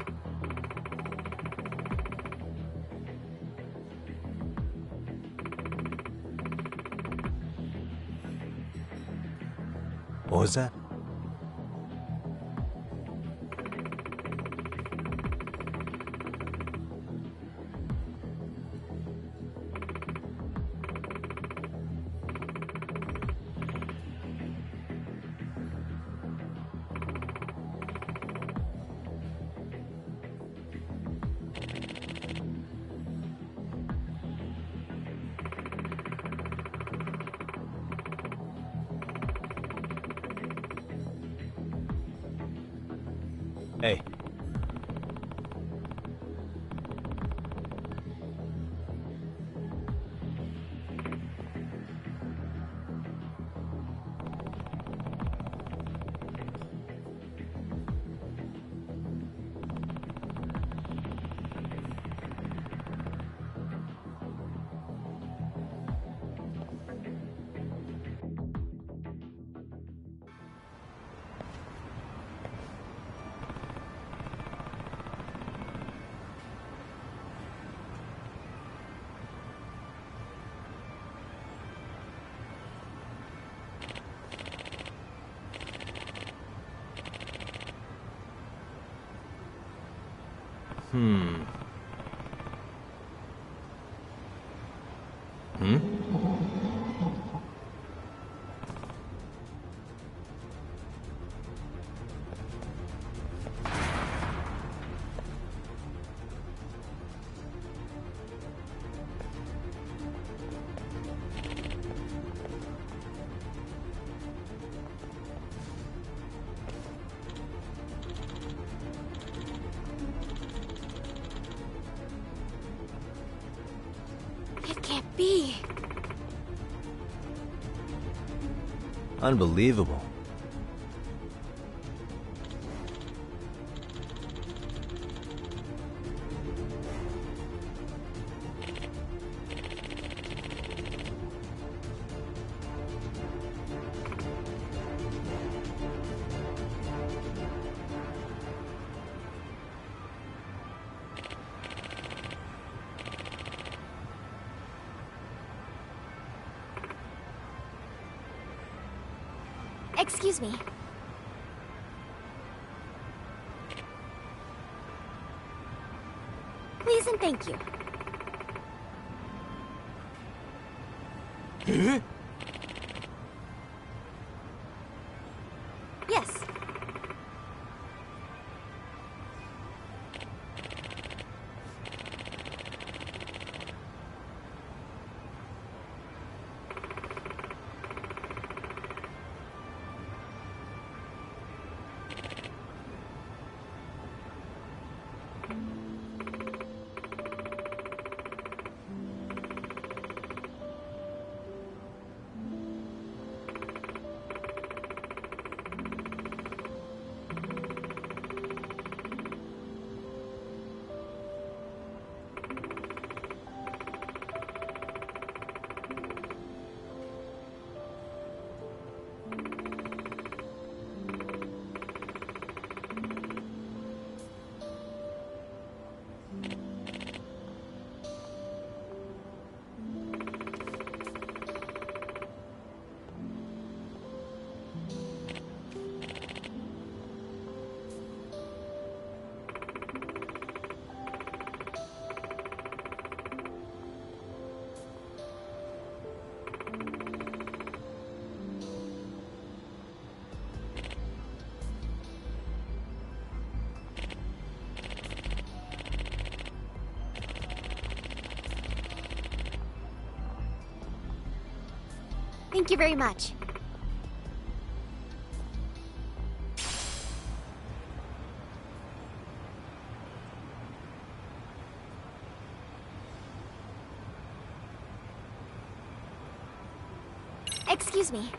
What was that? Hey. Hmm. It can't be. Unbelievable. Excuse me. Please and thank you. Yes. Thank you very much. Excuse me.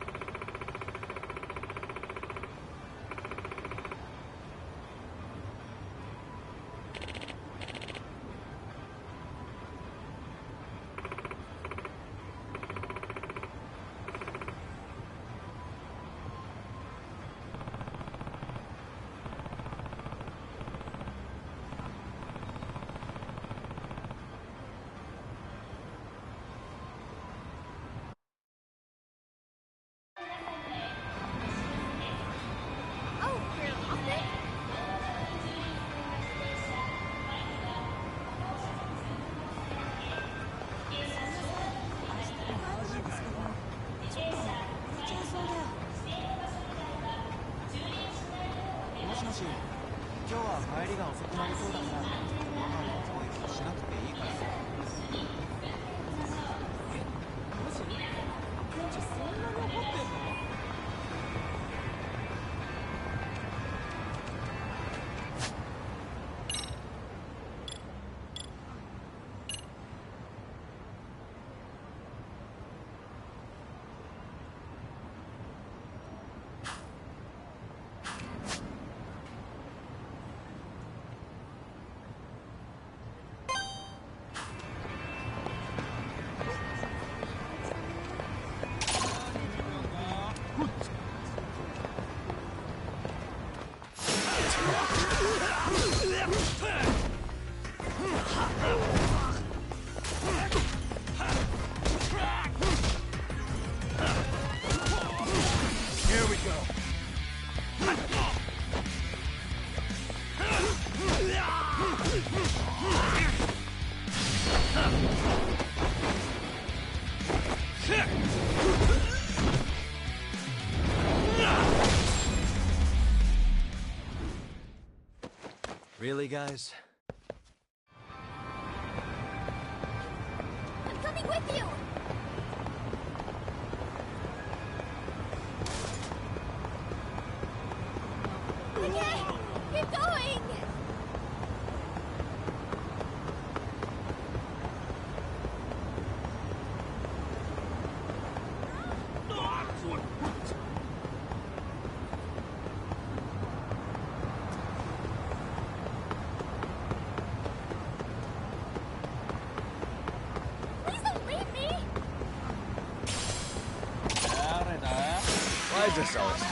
Really, guys? I'm coming with you! Okay, keep going! Please don't leave me! Why is this always...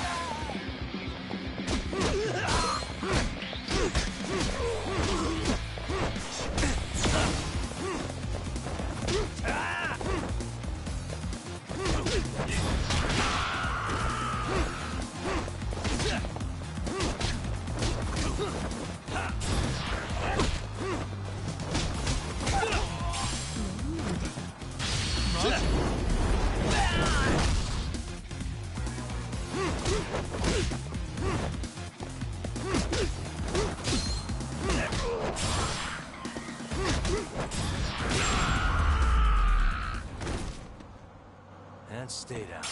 And stay down.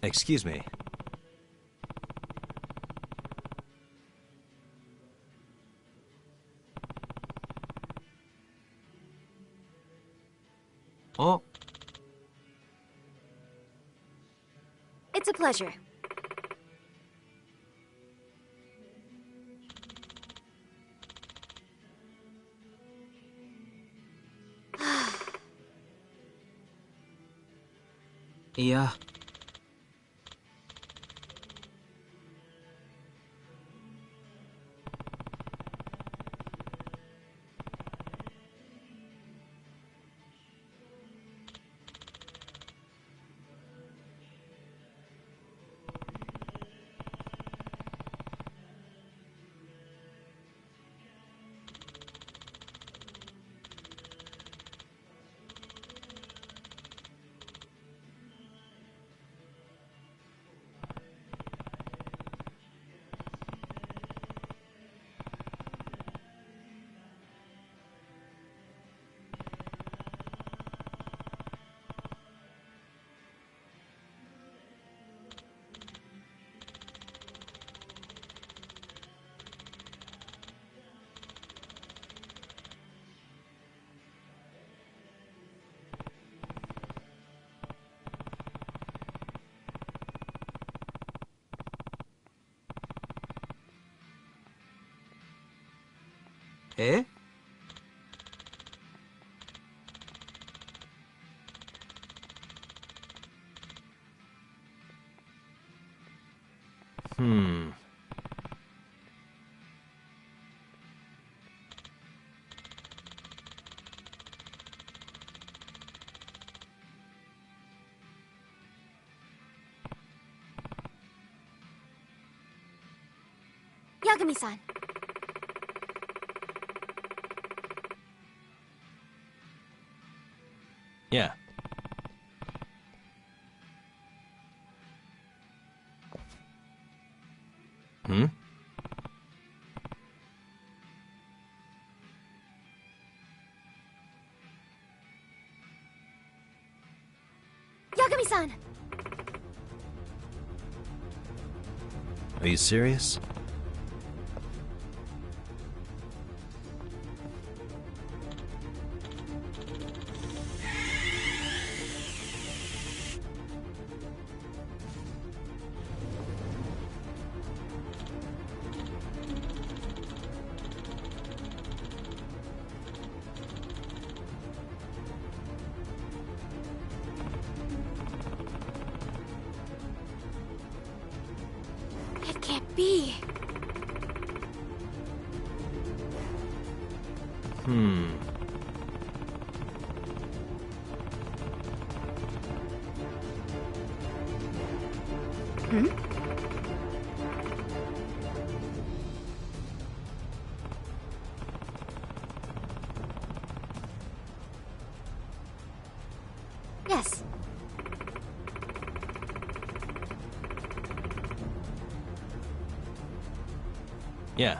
Excuse me. Oh. It's a pleasure. Yeah. Eh? Yagami-san. Yeah. Hmm? Yagami-san! Are you serious? It can't be. Hmm? Yes. Yeah.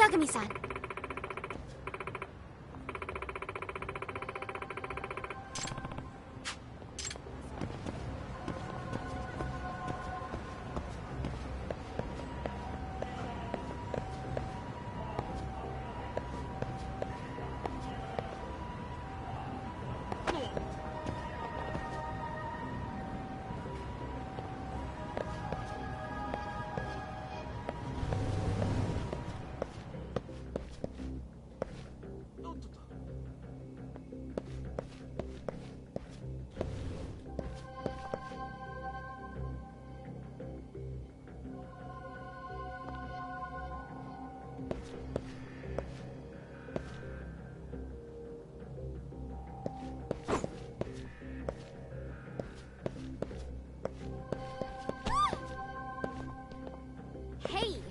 Takumi-san. Hey!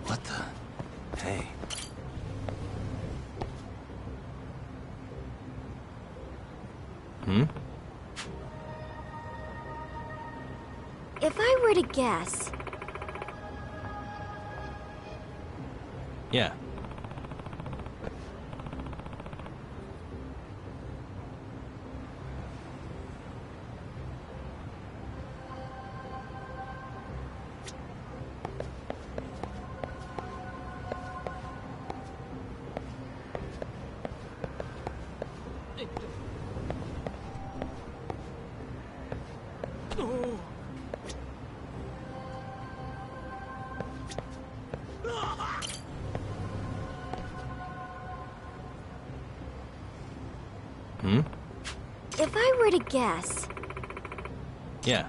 What the? Hey. Hmm? If I were to guess... Yeah. Hmm? If I were to guess... Yeah.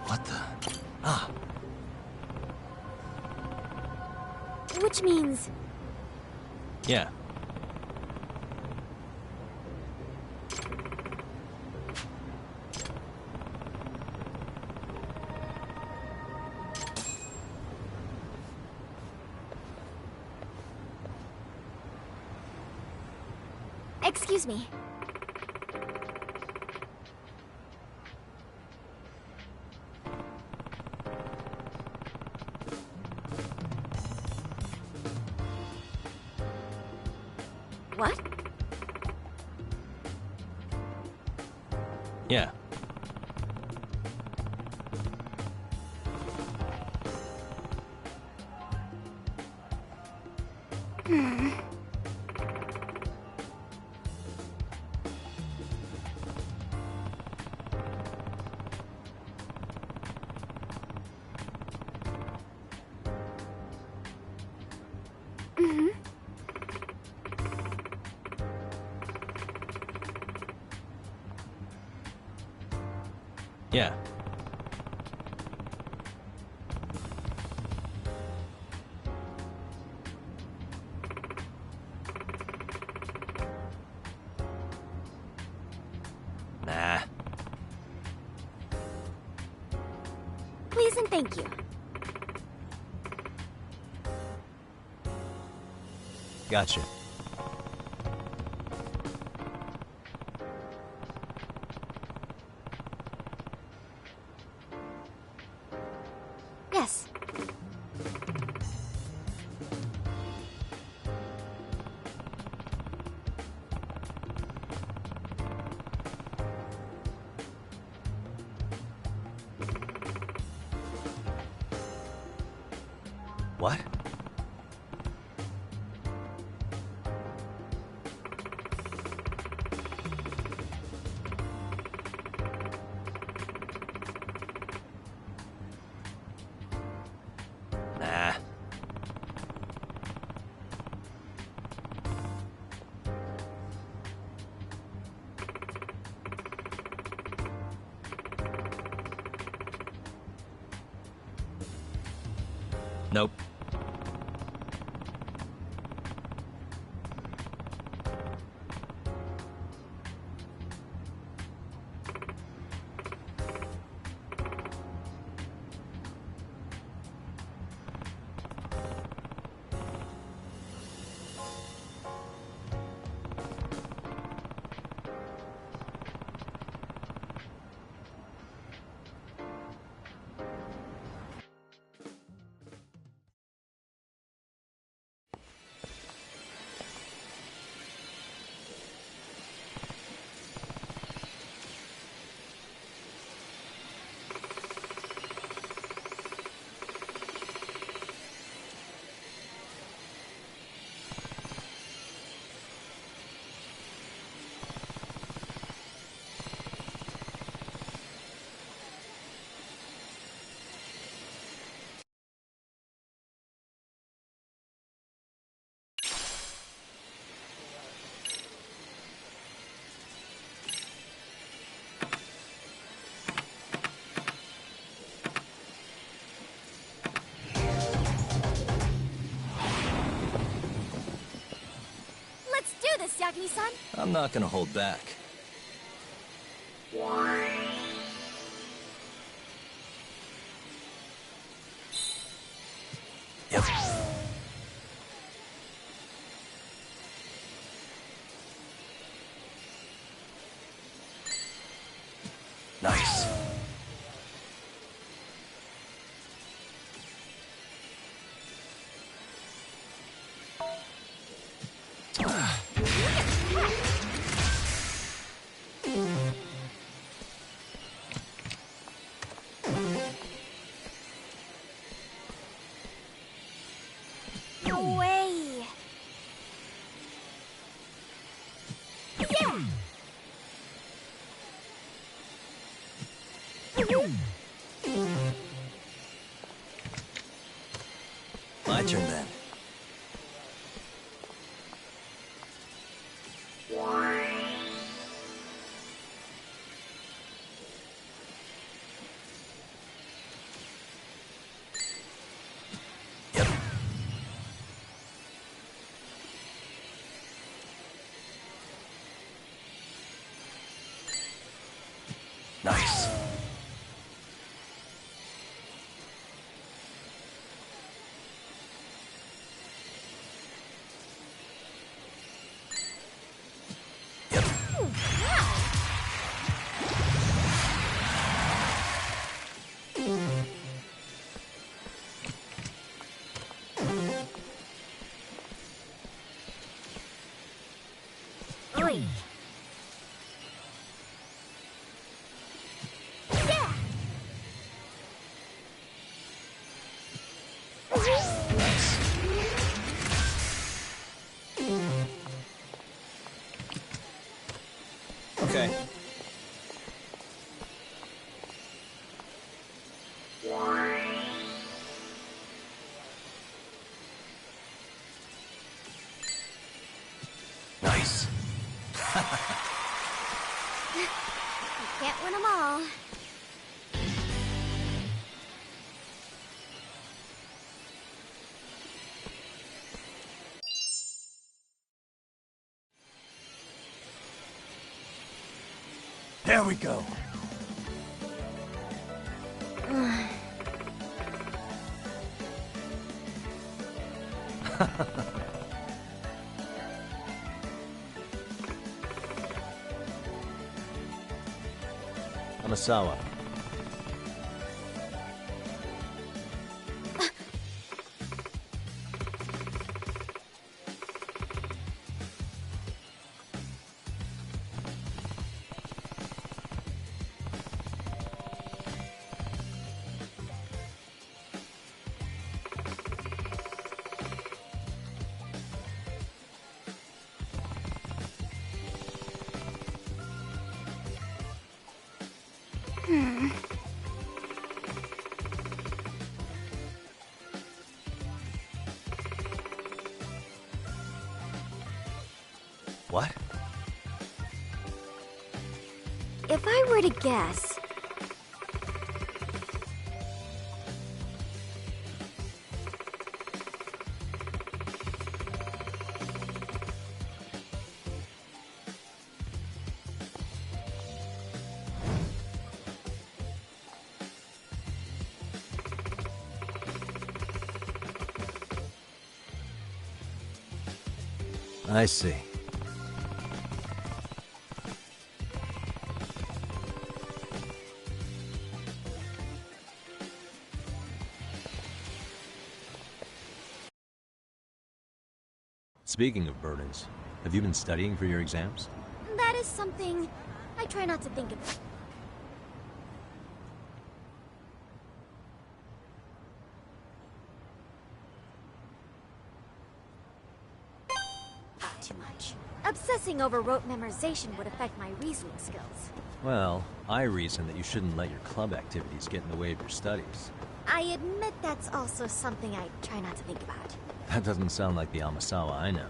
What the? Ah. Which means... Yeah. Excuse me. What? Yeah. Hmm. Mm-hmm. Yeah. Nah. Please and thank you. Gotcha. Yes. What? Nah. Nope. Let's do this, Yagami-san. I'm not gonna hold back. Yep. Nice. No way! Yeah! My turn then. Yep. Nice. Yep. Oi. Yeah! Okay. Nice. You can't win them all. There we go. Amasawa. What? If I were to guess... I see. Speaking of burdens, have you been studying for your exams? That is something I try not to think about. Not too much. Obsessing over rote memorization would affect my reasoning skills. Well, I reason that you shouldn't let your club activities get in the way of your studies. I admit that's also something I try not to think about. That doesn't sound like the Amasawa I know.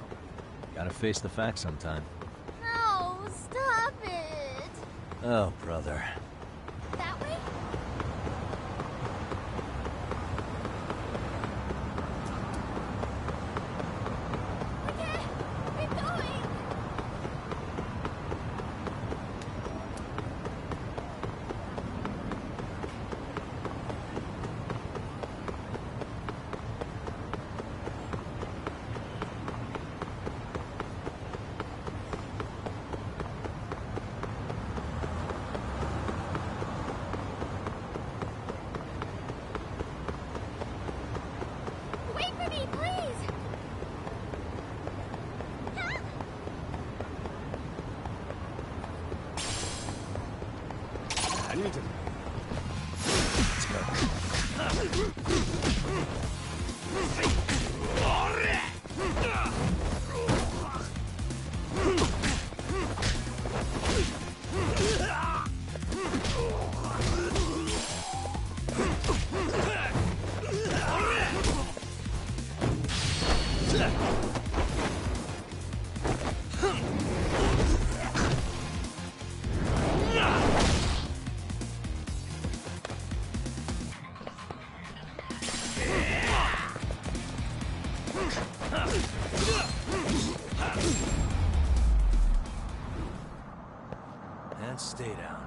Gotta face the facts sometime. No, stop it! Oh, brother. That way? Okay, keep going! Wait for me, please! And stay down.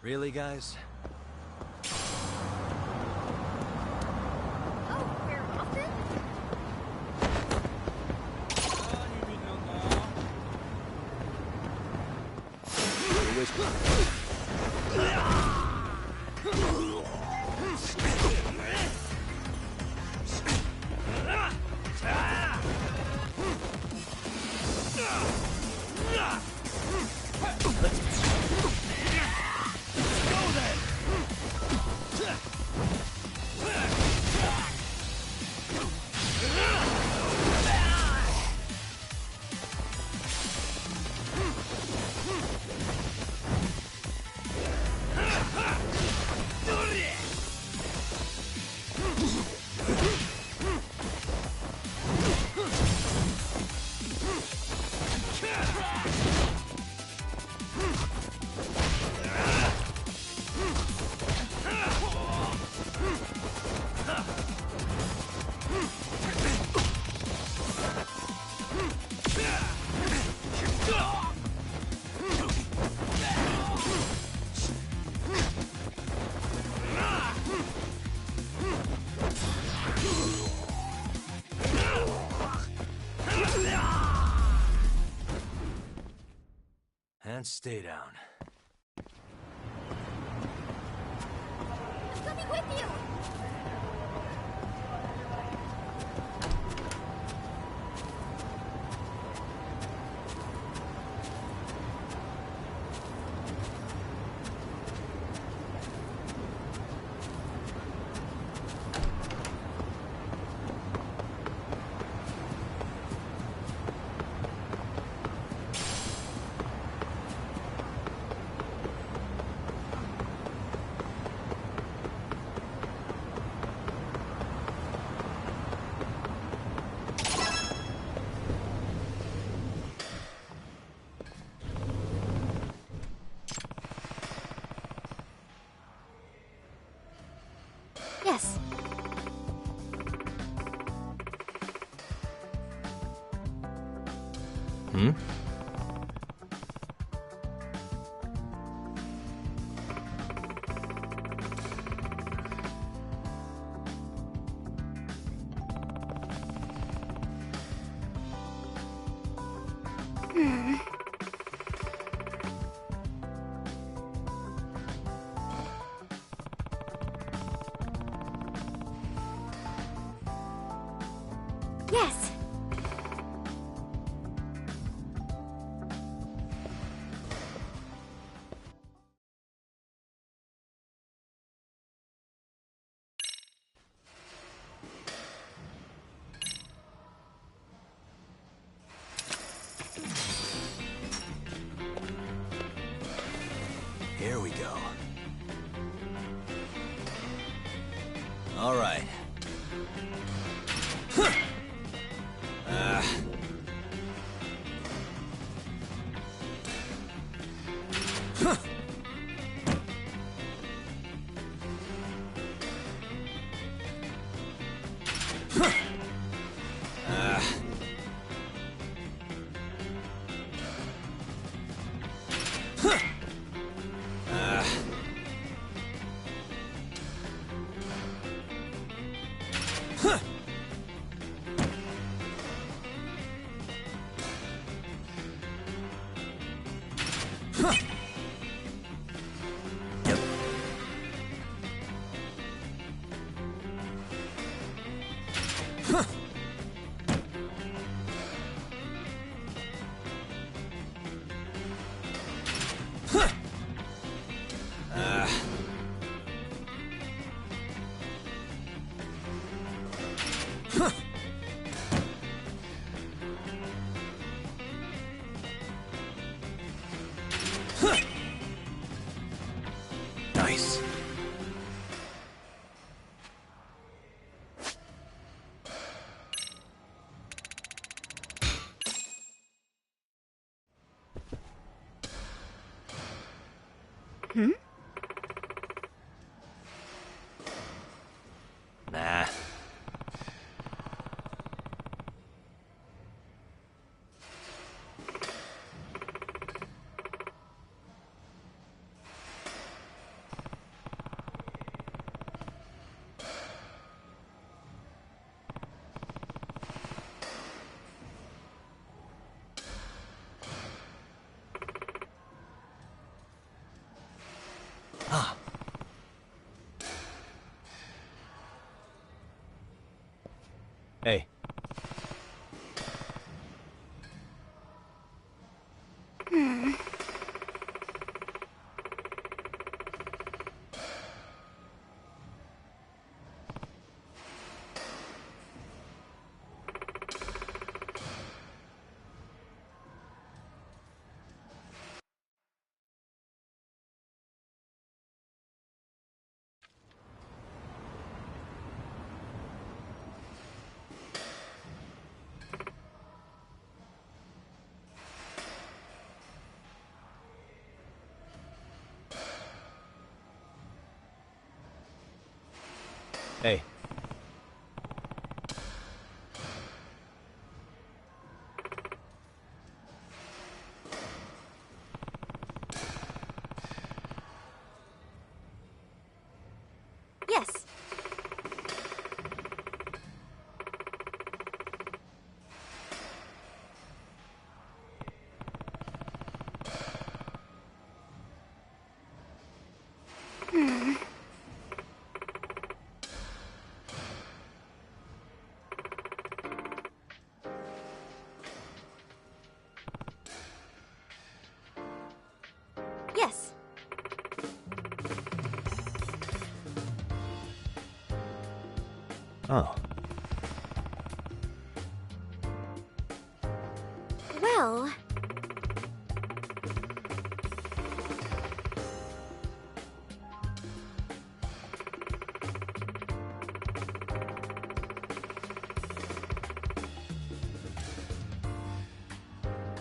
Really, guys? And stay down. I'm coming with you! Yes. Hmm? Yes. Here we go. All right. Nice. Hmm? Nah. Ah. Hey. Hmm. Hey. Yes. Hmm. Yes. Oh. Well...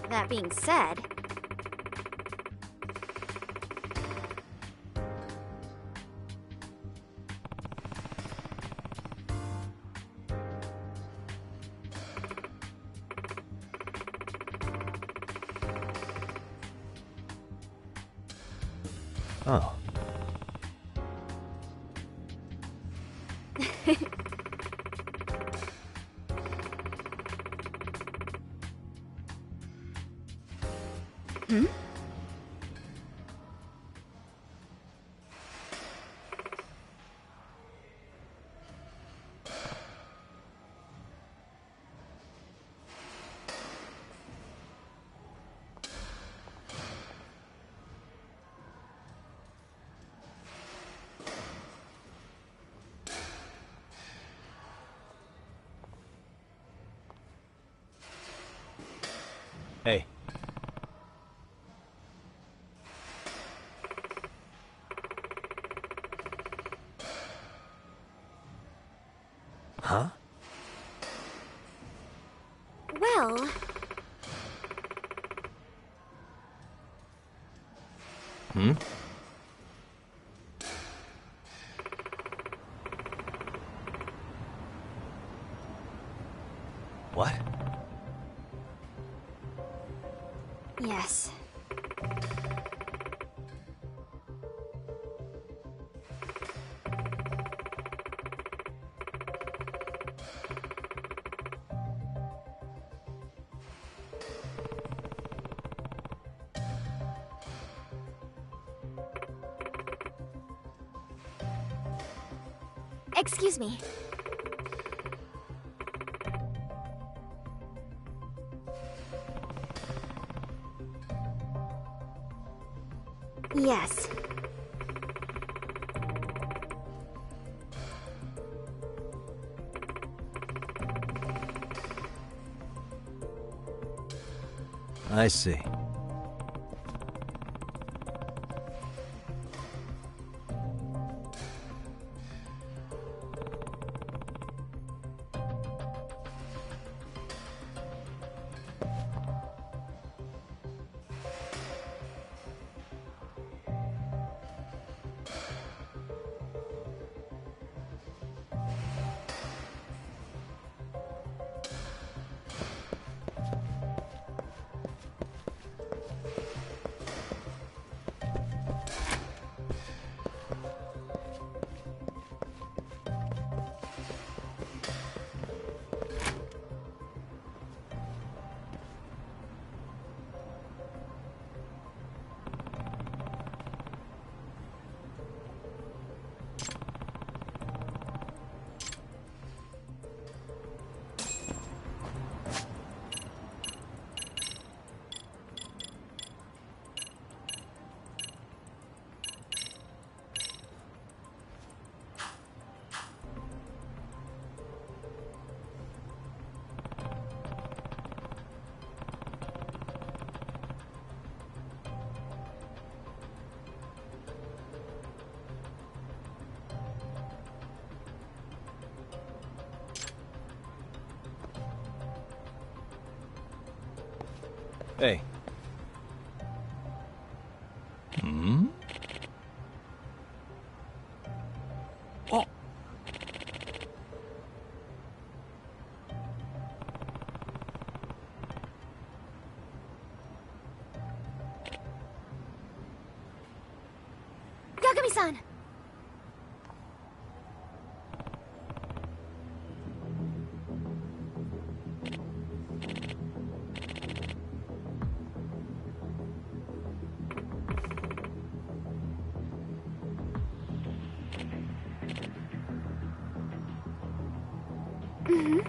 That being said... Oh. Hmm? Hey. Huh? Well... Hmm? What? Yes. Excuse me. Yes. I see. Hey. Hmm? Oh. Yagami-san! Mm-hmm.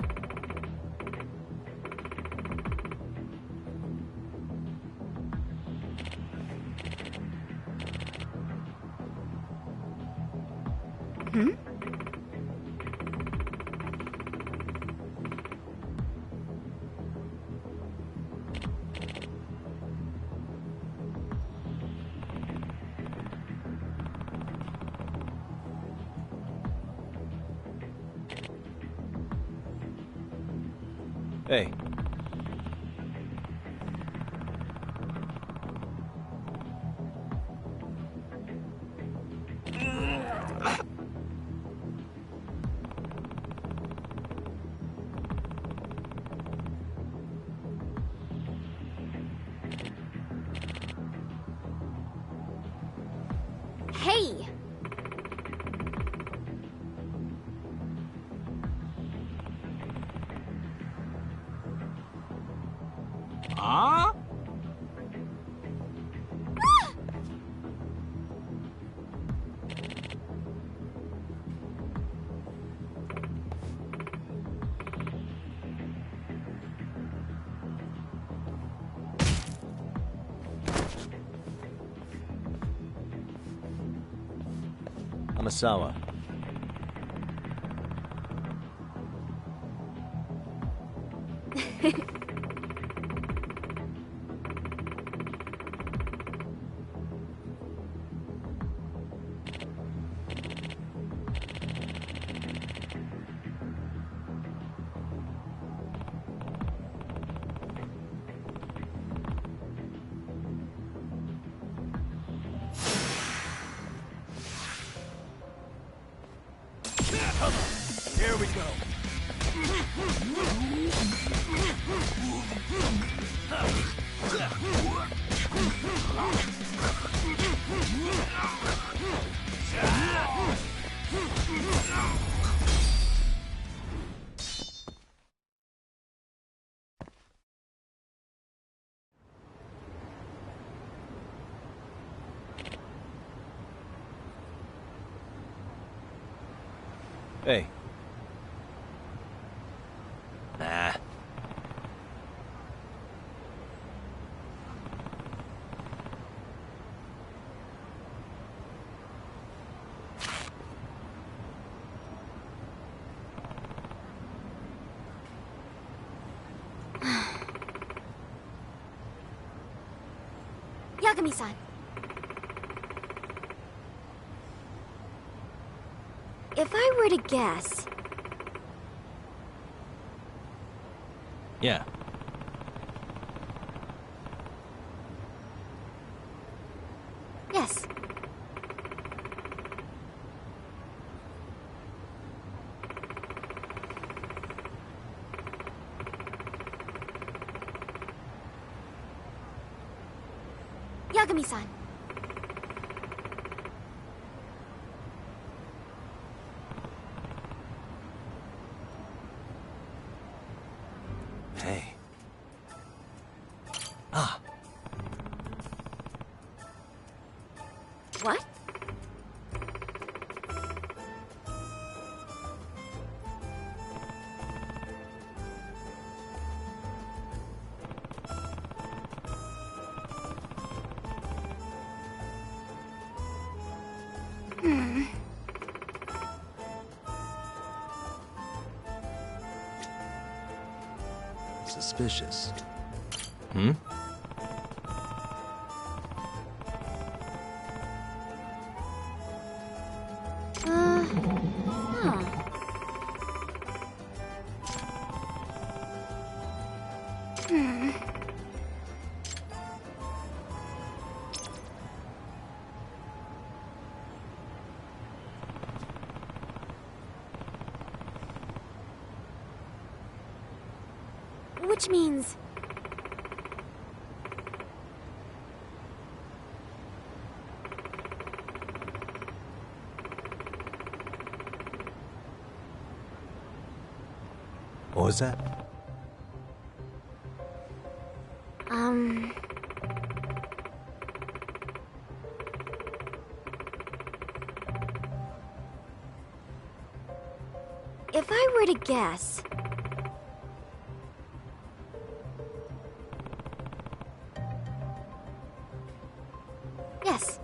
Hmm? Hey. Hey! Huh? Amasawa. Come on, here we go. Hey. Nah. Yagami-san. If I were to guess... Yeah. Yes. Yagami-san. Hey. Ah. What? Hmm. Suspicious. Hmm? Huh. Hmm. Which means... What was that? If I were to guess... Yes.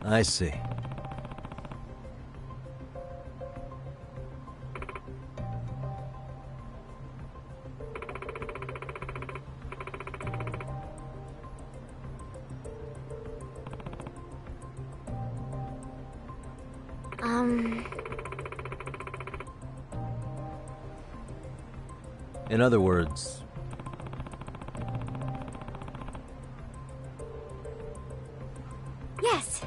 I see. In other words... Yes.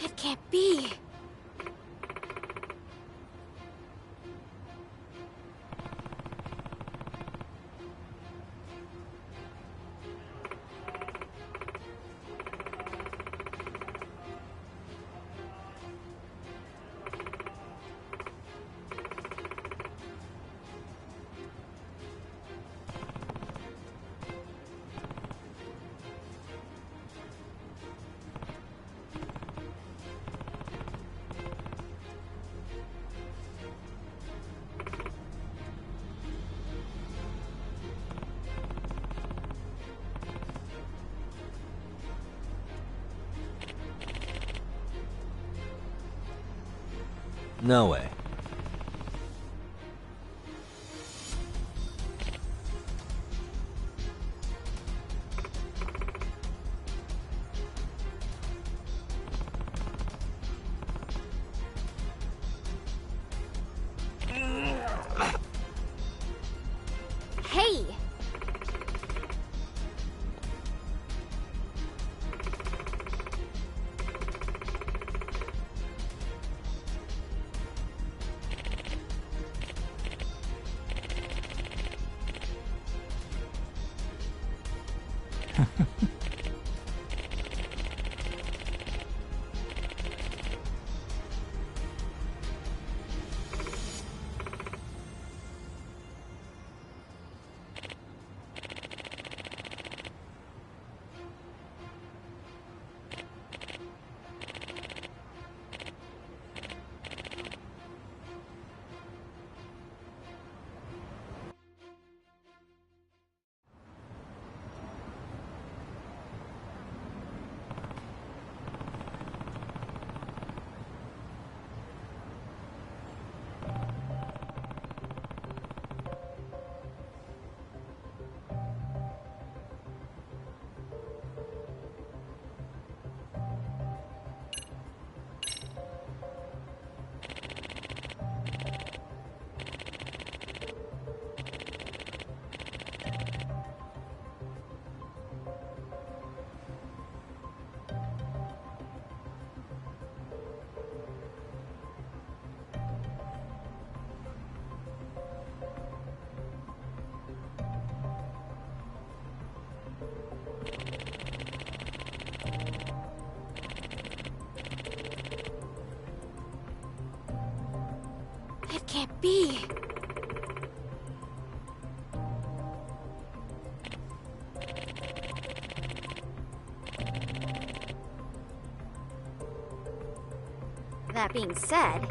It can't be. No way. Hey! It can't be. That being said,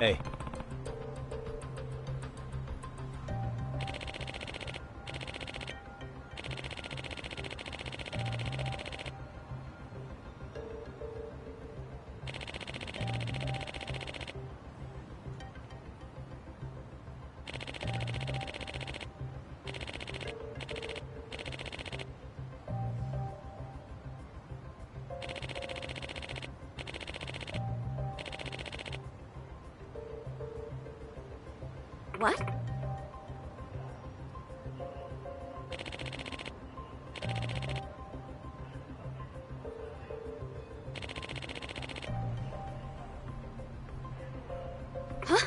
Hey. what? Huh?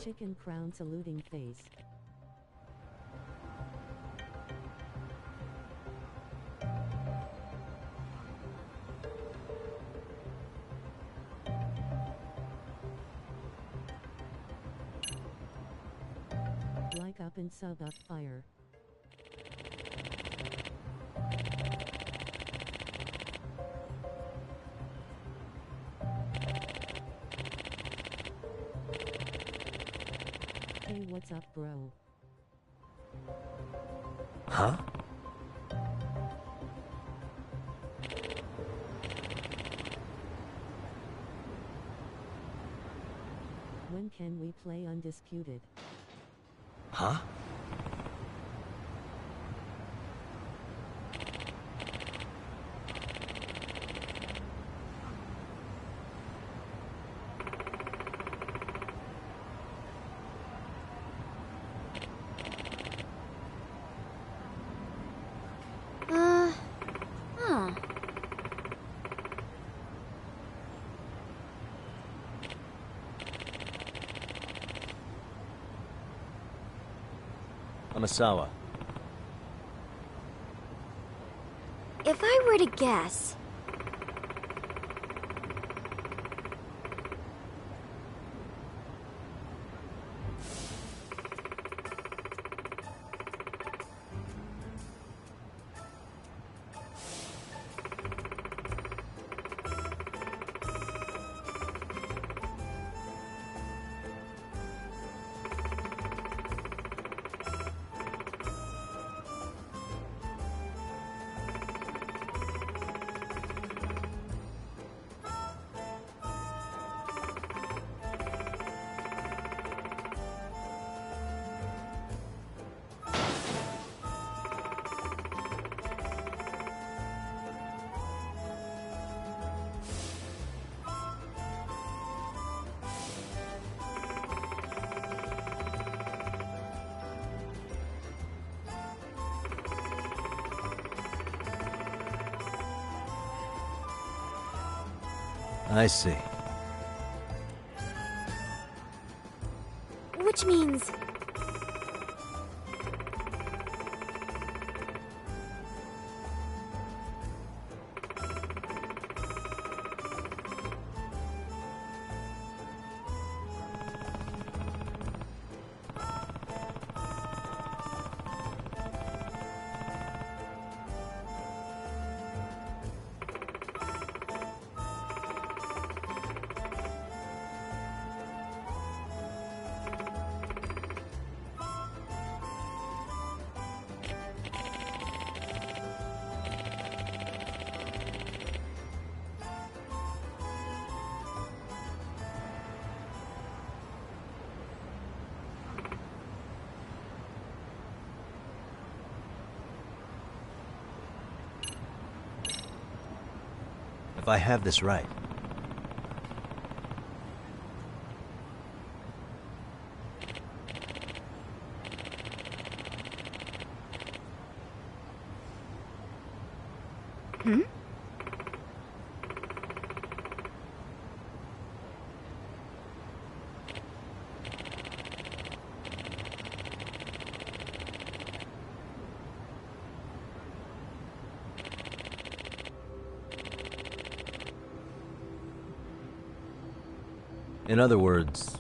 Chicken crown saluting face. Like up and sub up fire. Hey, what's up, bro? Huh? When can we play Undisputed? Huh? Amasawa. If I were to guess... I see. Which means... If I have this right. Hmm? In other words...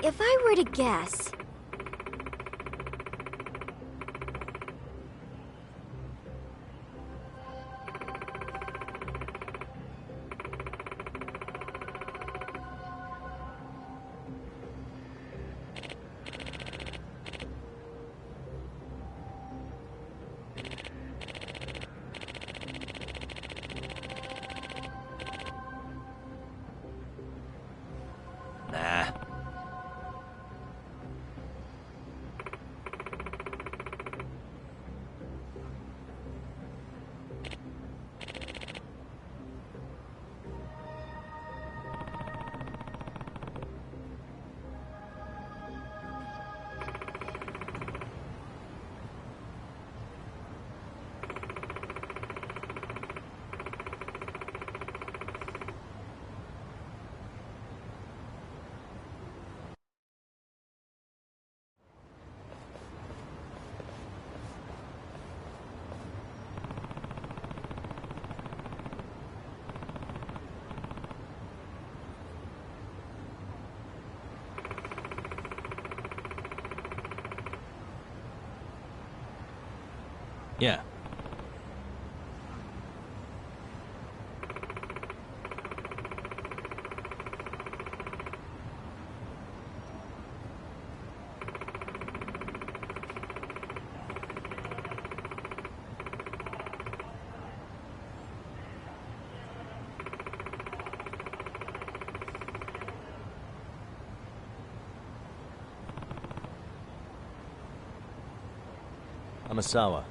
If I were to guess... Nah. Yeah. Amasawa.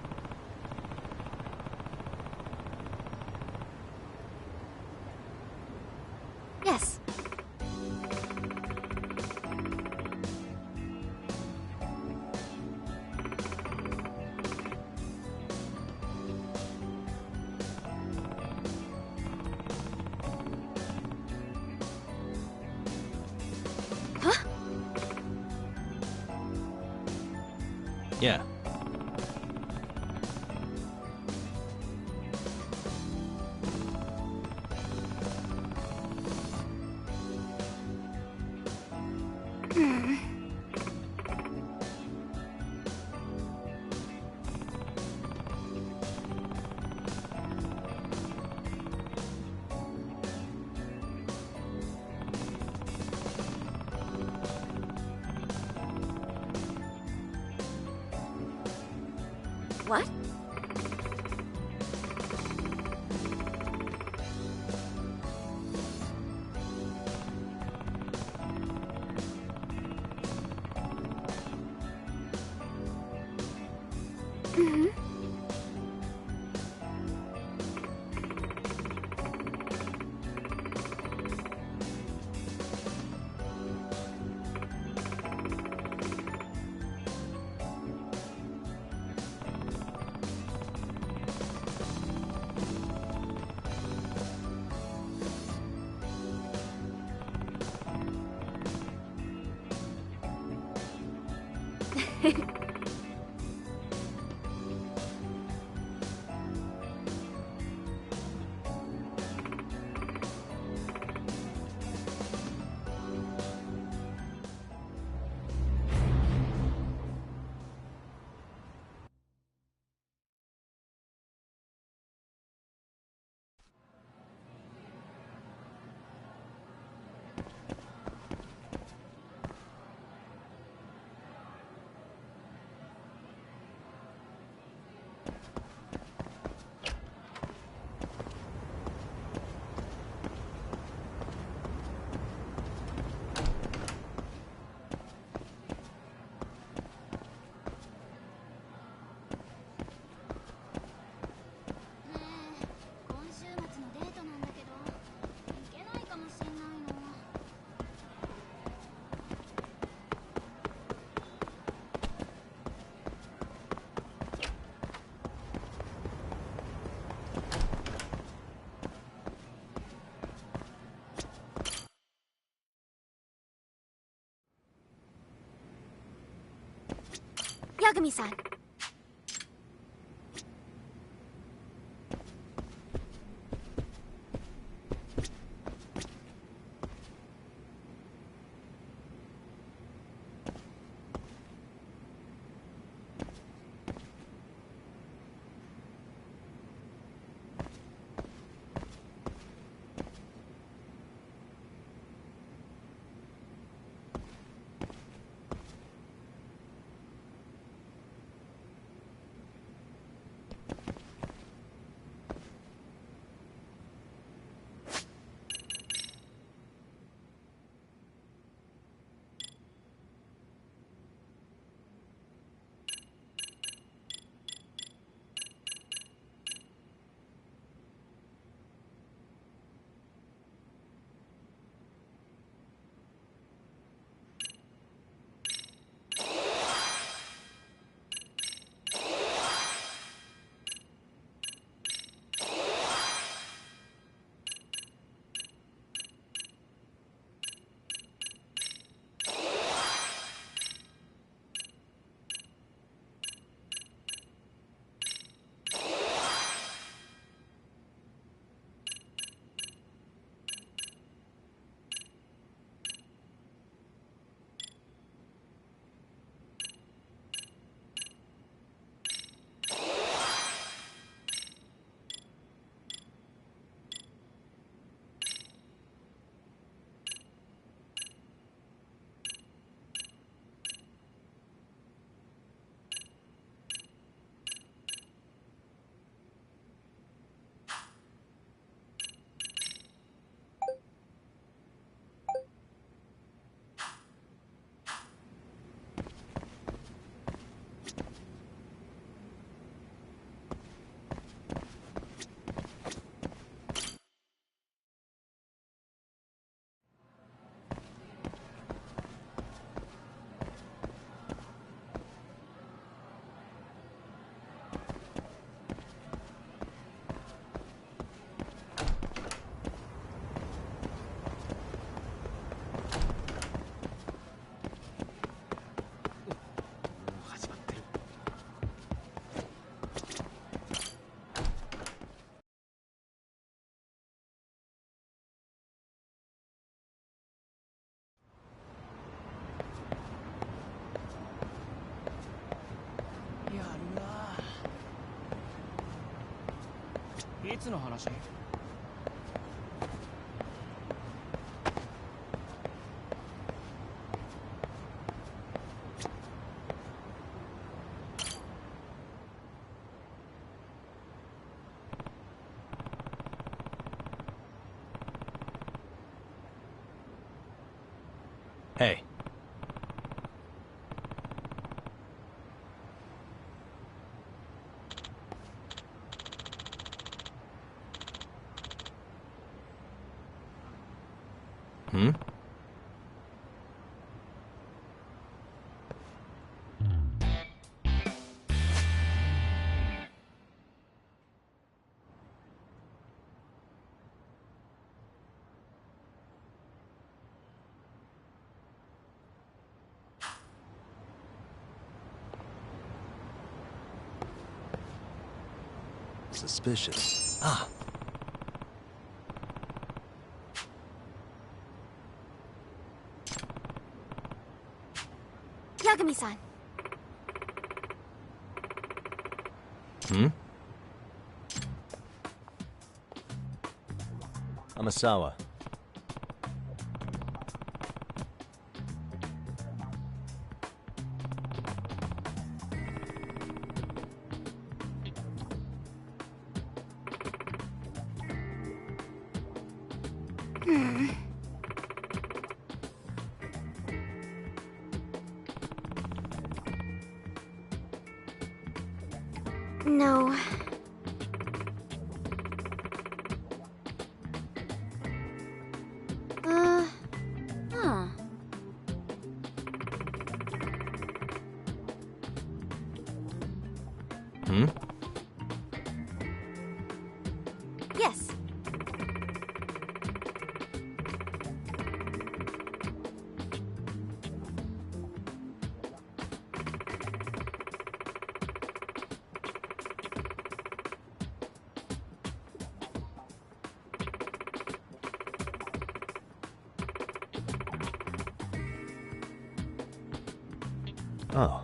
Yes. Huh? Yeah. What? Mm-hmm. Yagami-san. いつの話？ Hey. Hmm? Suspicious. Ah. Yagami-san. Hmm? Amasawa. No. Huh. Hmm? Yes. Oh.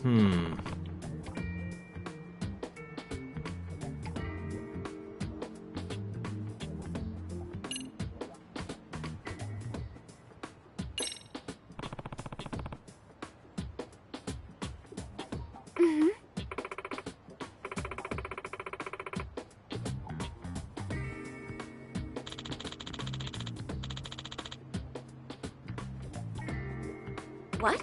Hmm. Mm-hmm. What?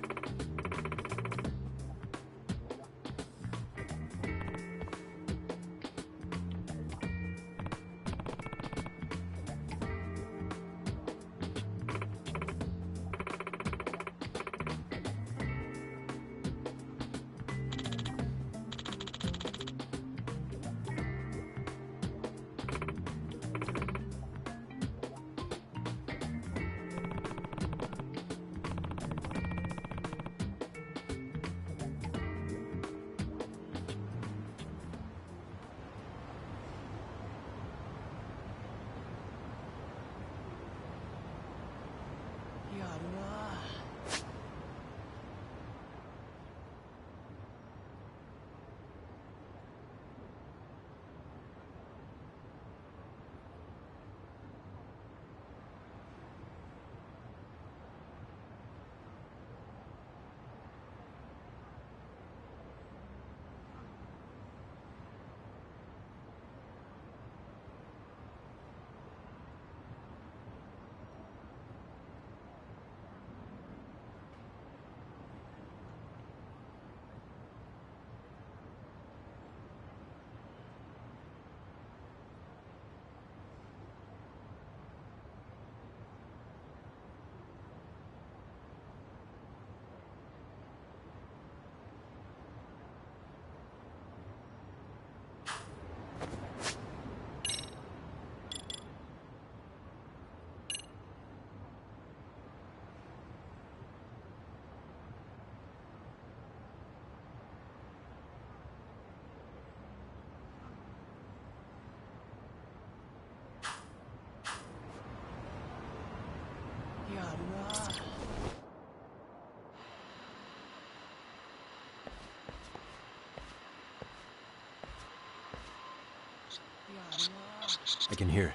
I can hear it.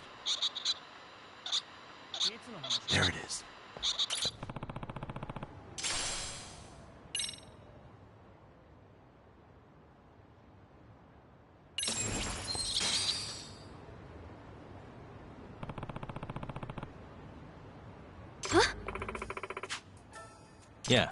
There it is. Huh? Yeah.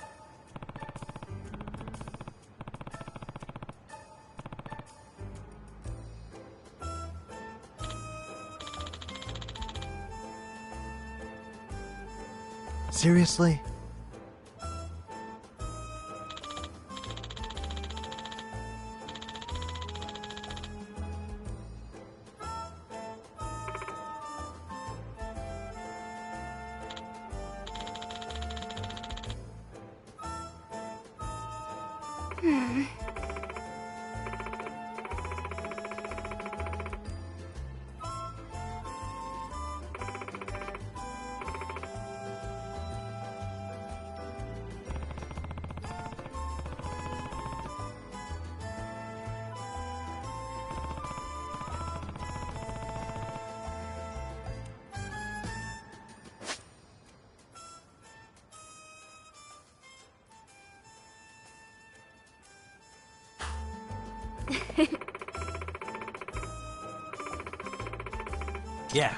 Seriously? Yeah.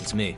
It's me.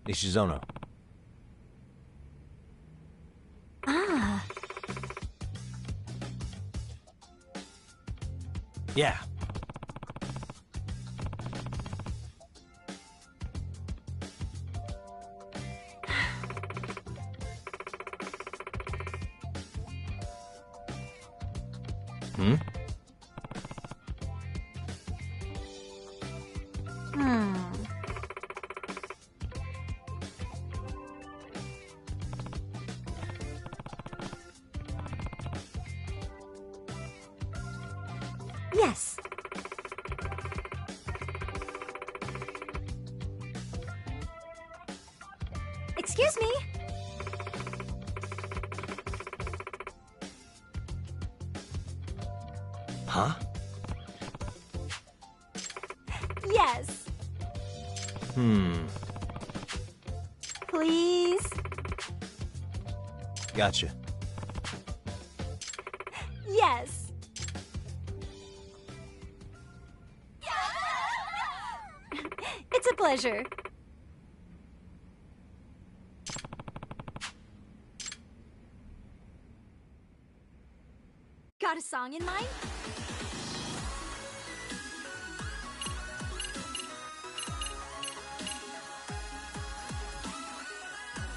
Nishizono. Ah. Yeah. Hmm? Yes. Excuse me. Huh? Yes. Please. Gotcha. Yes. It's a pleasure. Got a song in mind?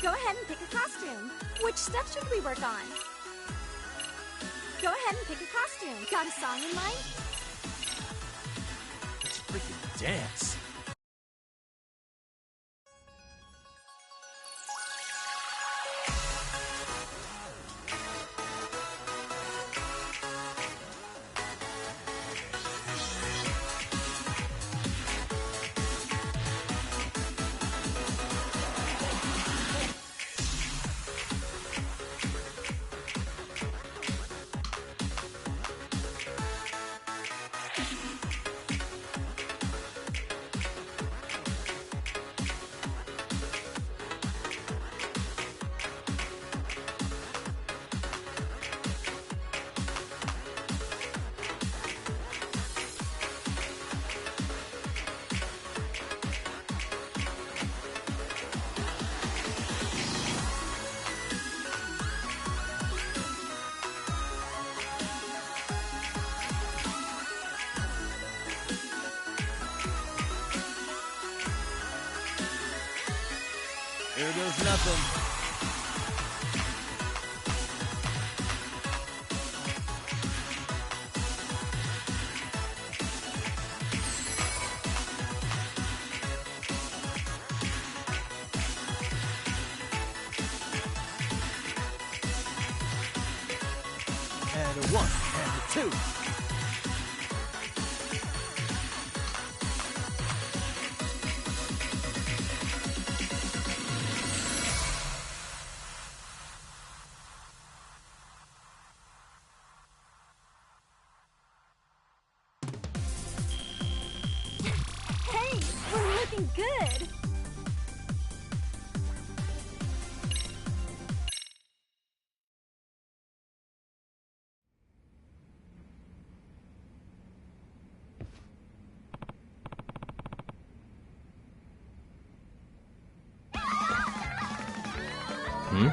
Go ahead and pick a costume. Which stuff should we work on? Go ahead and pick a costume. Got a song in mind? Let's freaking dance. Here goes nothing. And a 1, and a 2. Hey, we're looking good. Hmm?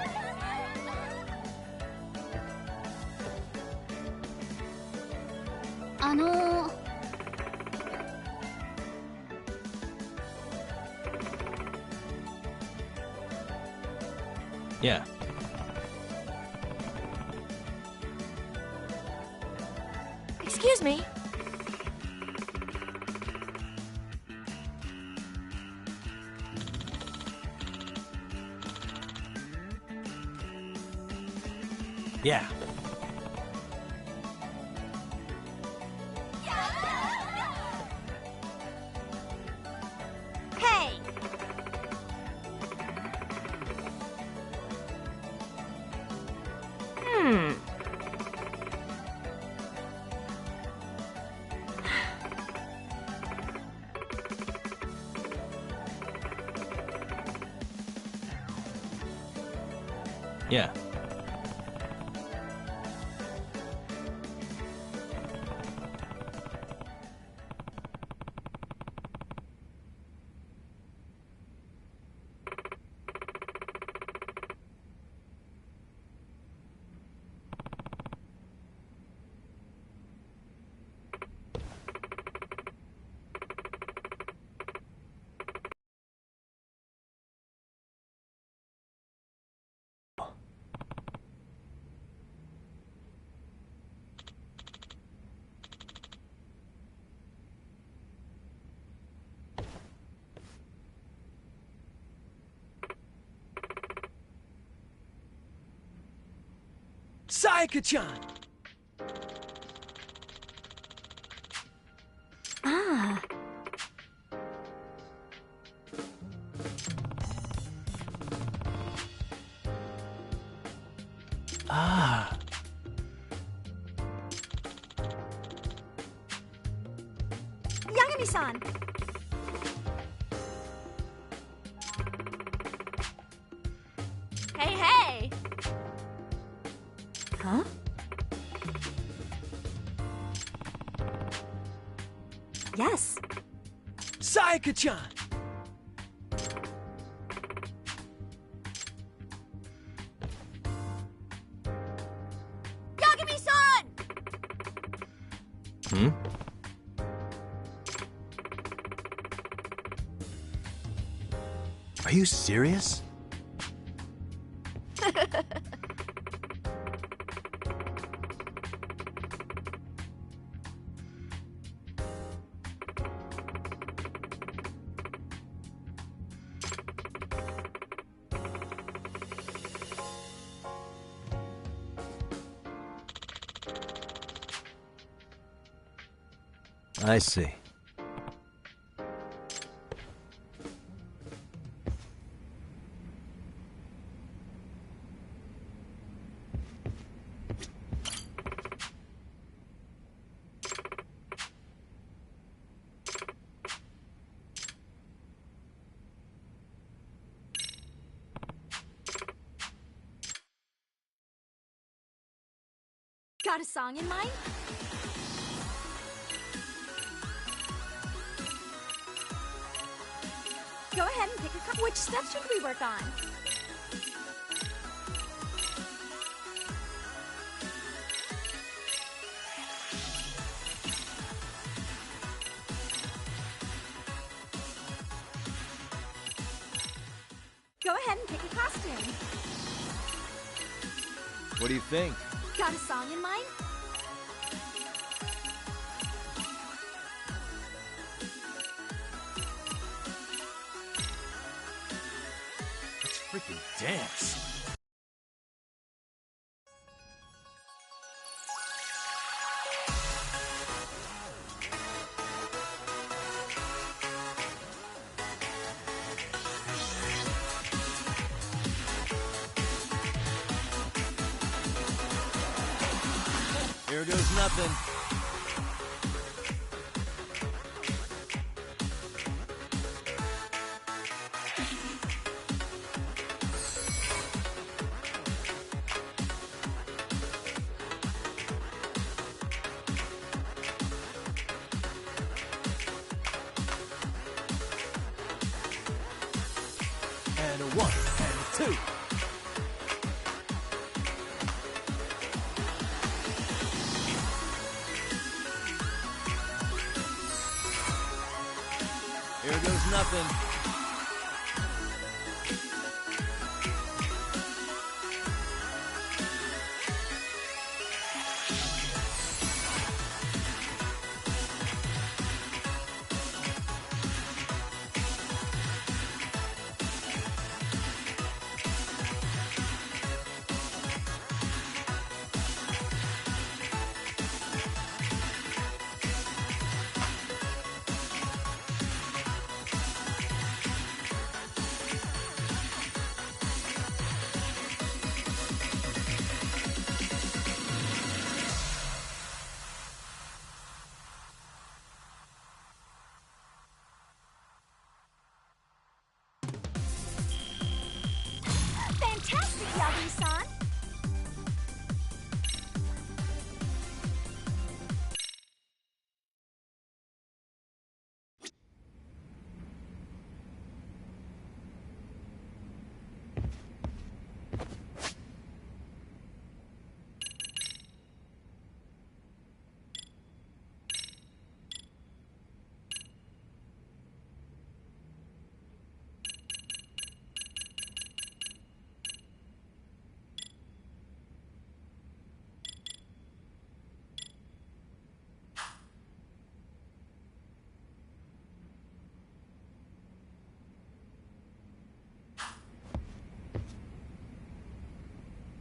Yeah. Excuse me. Yeah. Hey. Yeah. Sayaka-chan! Ah. Ah. Yagami-san! Hey, hey! Huh? Yes. Sayaka-chan! Yagami-san! Hmm? Are you serious? I see. Got a song in mind? Go ahead and pick a cup. Which step should we work on? Go ahead and pick a costume. What do you think? Got a song in mind? Let's freaking dance. Here goes nothing. And a 1, and a 2. Here goes nothing.